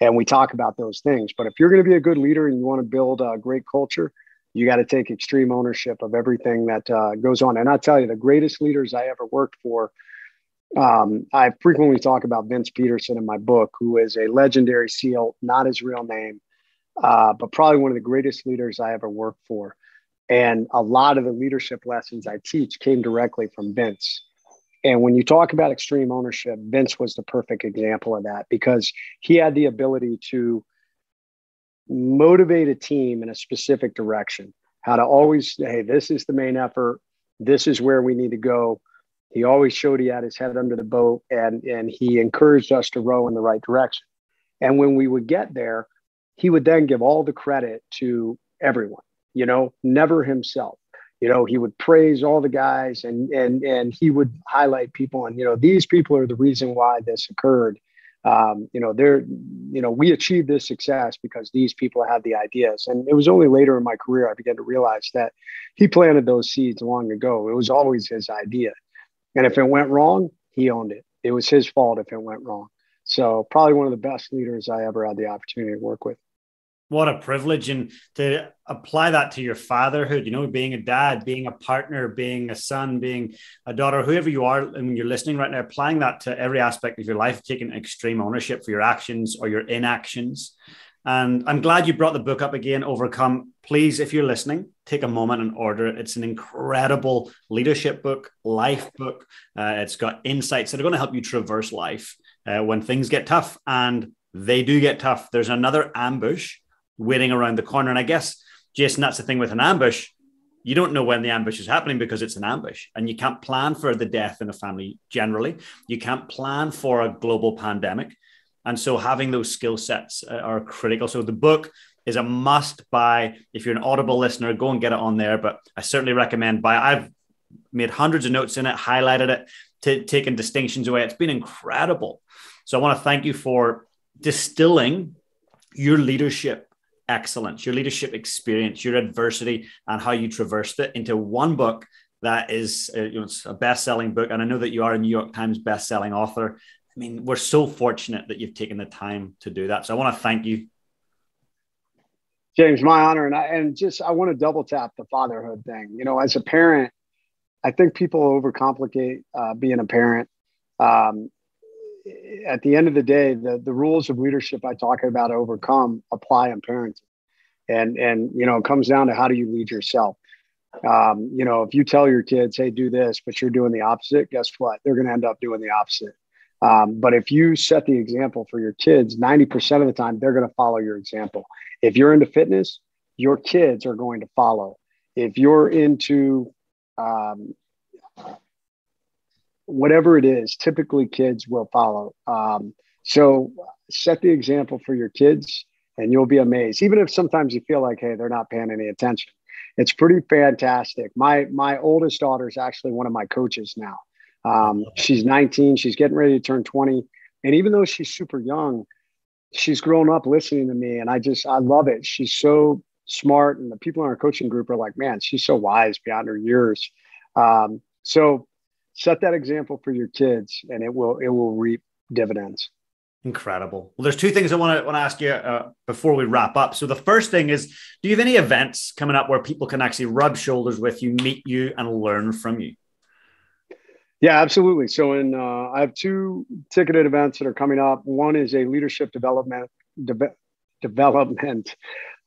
B: and we talk about those things. But if you're going to be a good leader and you want to build a great culture, you got to take extreme ownership of everything that goes on. And I tell you, the greatest leaders I ever worked for, I frequently talk about Vince Peterson in my book, who is a legendary SEAL, not his real name, but probably one of the greatest leaders I ever worked for. And a lot of the leadership lessons I teach came directly from Vince. And when you talk about extreme ownership, Vince was the perfect example of that, because he had the ability to motivate a team in a specific direction, how to always say, hey, this is the main effort. This is where we need to go. He always showed he had his head under the boat, and he encouraged us to row in the right direction. And when we would get there, he would then give all the credit to everyone, you know, never himself. You know, he would praise all the guys and he would highlight people, and, you know, these people are the reason why this occurred. We achieved this success because these people had the ideas. And it was only later in my career I began to realize that he planted those seeds long ago. It was always his idea. And if it went wrong, he owned it. It was his fault if it went wrong. So probably one of the best leaders I ever had the opportunity to work with.
A: What a privilege. And to apply that to your fatherhood, you know, being a dad, being a partner, being a son, being a daughter, whoever you are, and when you're listening right now, applying that to every aspect of your life, taking extreme ownership for your actions or your inactions. And I'm glad you brought the book up again, Overcome. Please, if you're listening, take a moment and order it. It's an incredible leadership book, life book. It's got insights that are going to help you traverse life when things get tough, and they do get tough. There's another ambush waiting around the corner. And I guess, Jason, that's the thing with an ambush. You don't know when the ambush is happening because it's an ambush, and you can't plan for the death in a family generally. You can't plan for a global pandemic. And so having those skill sets are critical. So the book is a must buy. If you're an Audible listener, go and get it on there. But I certainly recommend buy. made hundreds of notes in it, highlighted it, taken distinctions away. It's been incredible. So I want to thank you for distilling your leadership excellence, your leadership experience, your adversity, and how you traversed it into one book that is it's a best-selling book. And I know that you are a New York Times best-selling author. I mean, we're so fortunate that you've taken the time to do that. So I want to thank you.
B: James, my honor. And I want to double tap the fatherhood thing. You know, as a parent, I think people overcomplicate being a parent. At the end of the day, the rules of leadership I talk about overcome apply in parenting. And, you know, it comes down to how do you lead yourself? You know, if you tell your kids, hey, do this, but you're doing the opposite, guess what? They're going to end up doing the opposite. But if you set the example for your kids, 90% of the time, they're going to follow your example. If you're into fitness, your kids are going to follow. If you're into whatever it is, typically kids will follow. So set the example for your kids and you'll be amazed. Even if sometimes you feel like, hey, they're not paying any attention. It's pretty fantastic. My oldest daughter is actually one of my coaches now. She's 19. She's getting ready to turn 20. And even though she's super young, she's grown up listening to me. And I love it. She's so smart. And the people in our coaching group are like, man, she's so wise beyond her years. So set that example for your kids and it will reap dividends.
A: Incredible. Well, there's two things I want to ask you before we wrap up. So the first thing is, do you have any events coming up where people can actually rub shoulders with you, meet you, and learn from you?
B: Yeah, absolutely. So I have two ticketed events that are coming up. One is a leadership development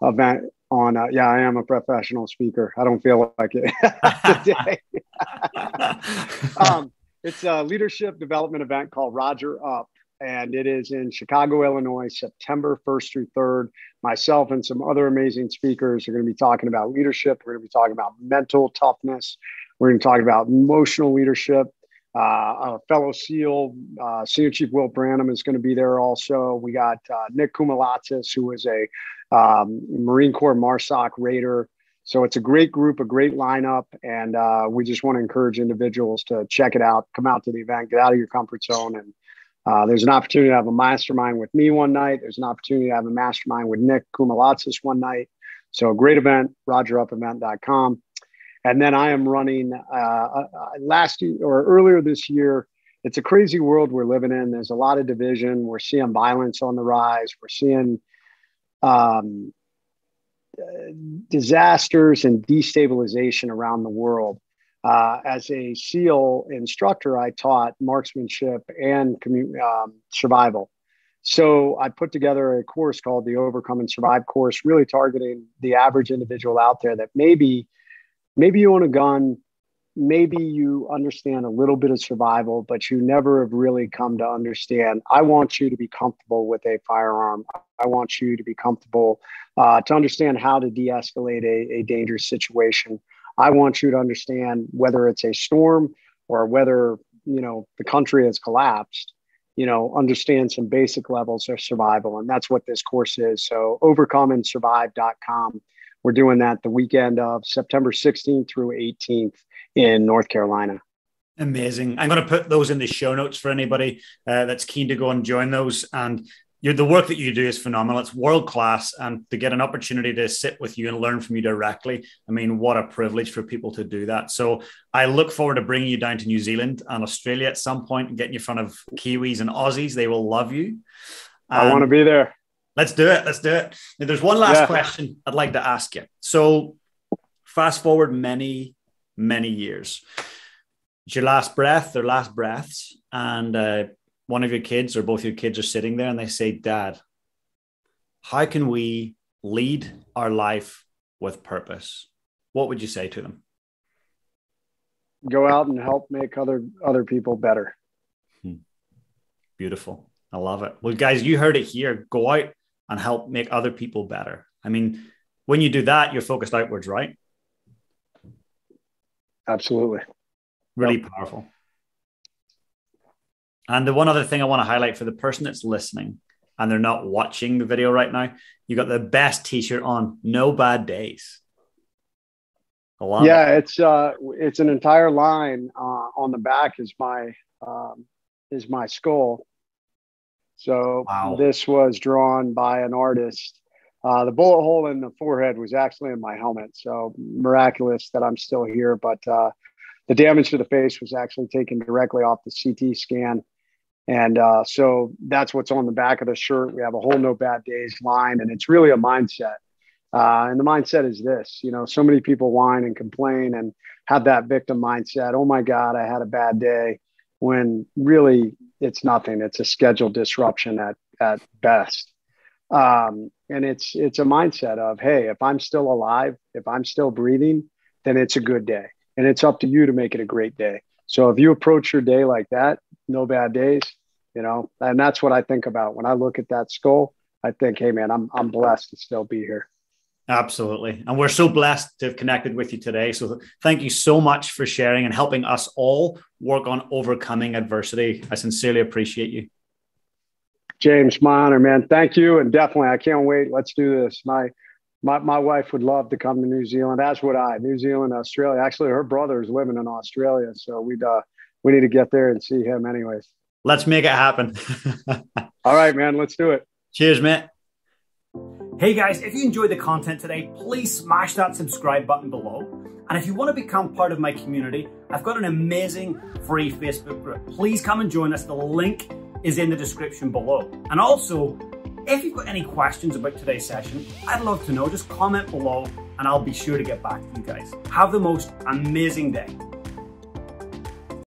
B: event on, I am a professional speaker. I don't feel like it today. It's a leadership development event called Roger Up. And it is in Chicago, Illinois, September 1st through 3rd. Myself and some other amazing speakers are going to be talking about leadership. We're going to be talking about mental toughness. We're going to talk about emotional leadership. A fellow SEAL, Senior Chief Will Branham, is going to be there also. We got Nick Kumalatsis, who is a Marine Corps MARSOC Raider. So it's a great group, a great lineup. And we just want to encourage individuals to check it out, come out to the event, get out of your comfort zone. And there's an opportunity to have a mastermind with me one night. There's an opportunity to have a mastermind with Nick Kumalatsis one night. So a great event, rogerupevent.com. And then I am running earlier this year. It's a crazy world we're living in. There's a lot of division. We're seeing violence on the rise. We're seeing disasters and destabilization around the world. As a SEAL instructor, I taught marksmanship and survival. So I put together a course called the Overcome and Survive course, really targeting the average individual out there that maybe you own a gun, maybe you understand a little bit of survival, but you never have really come to understand. I want you to be comfortable with a firearm. I want you to be comfortable to understand how to de-escalate a dangerous situation. I want you to understand whether it's a storm or whether, the country has collapsed, understand some basic levels of survival. And that's what this course is. So overcomeandsurvive.com. We're doing that the weekend of September 16th through 18th in North Carolina.
A: Amazing. I'm going to put those in the show notes for anybody that's keen to go and join those. And the work that you do is phenomenal. It's world class. And to get an opportunity to sit with you and learn from you directly, I mean, what a privilege for people to do that. So I look forward to bringing you down to New Zealand and Australia at some point and getting you in front of Kiwis and Aussies. They will love you.
B: I want to be there.
A: Let's do it. Now, there's one last question I'd like to ask you. So fast forward many, many years. It's your last breath, their last breaths. And one of your kids or both your kids are sitting there and they say, Dad, how can we lead our life with purpose? What would you say to them?
B: Go out and help make other people better.
A: Beautiful. I love it. Well, guys, you heard it here. Go out and help make other people better. I mean, when you do that, you're focused outwards, right?
B: Absolutely.
A: Really powerful. And the one other thing I want to highlight for the person that's listening and they're not watching the video right now, you got the best t-shirt on, No Bad Days. I love it.
B: It's an entire line on the back is my skull. So
A: Wow.
B: this was drawn by an artist. The bullet hole in the forehead was actually in my helmet. So miraculous that I'm still here. But the damage to the face was actually taken directly off the CT scan. And so that's what's on the back of the shirt. We have a whole no bad days line, and it's really a mindset. And the mindset is this, you know, so many people whine and complain and have that victim mindset. Oh my God, I had a bad day, when really it's nothing. It's a scheduled disruption at best. And it's a mindset of, hey, if I'm still alive, if I'm still breathing, then it's a good day. And it's up to you to make it a great day. So if you approach your day like that, no bad days, you know, and that's what I think about when I look at that skull. I think, hey man, I'm blessed to still be here.
A: Absolutely. And we're so blessed to have connected with you today. So thank you so much for sharing and helping us all work on overcoming adversity. I sincerely appreciate you.
B: James, my honor, man. Thank you. And definitely, I can't wait. Let's do this. My wife would love to come to New Zealand, as would I. New Zealand, Australia. Actually, her brother is living in Australia. So we need to get there and see him anyways.
A: Let's make it happen.
B: All right, man. Let's do it.
A: Cheers, mate.
C: Hey guys, if you enjoyed the content today, please smash that subscribe button below. And if you want to become part of my community, I've got an amazing free Facebook group. Please come and join us. The link is in the description below. And also, if you've got any questions about today's session, I'd love to know. Just comment below and I'll be sure to get back to you guys. Have the most amazing day.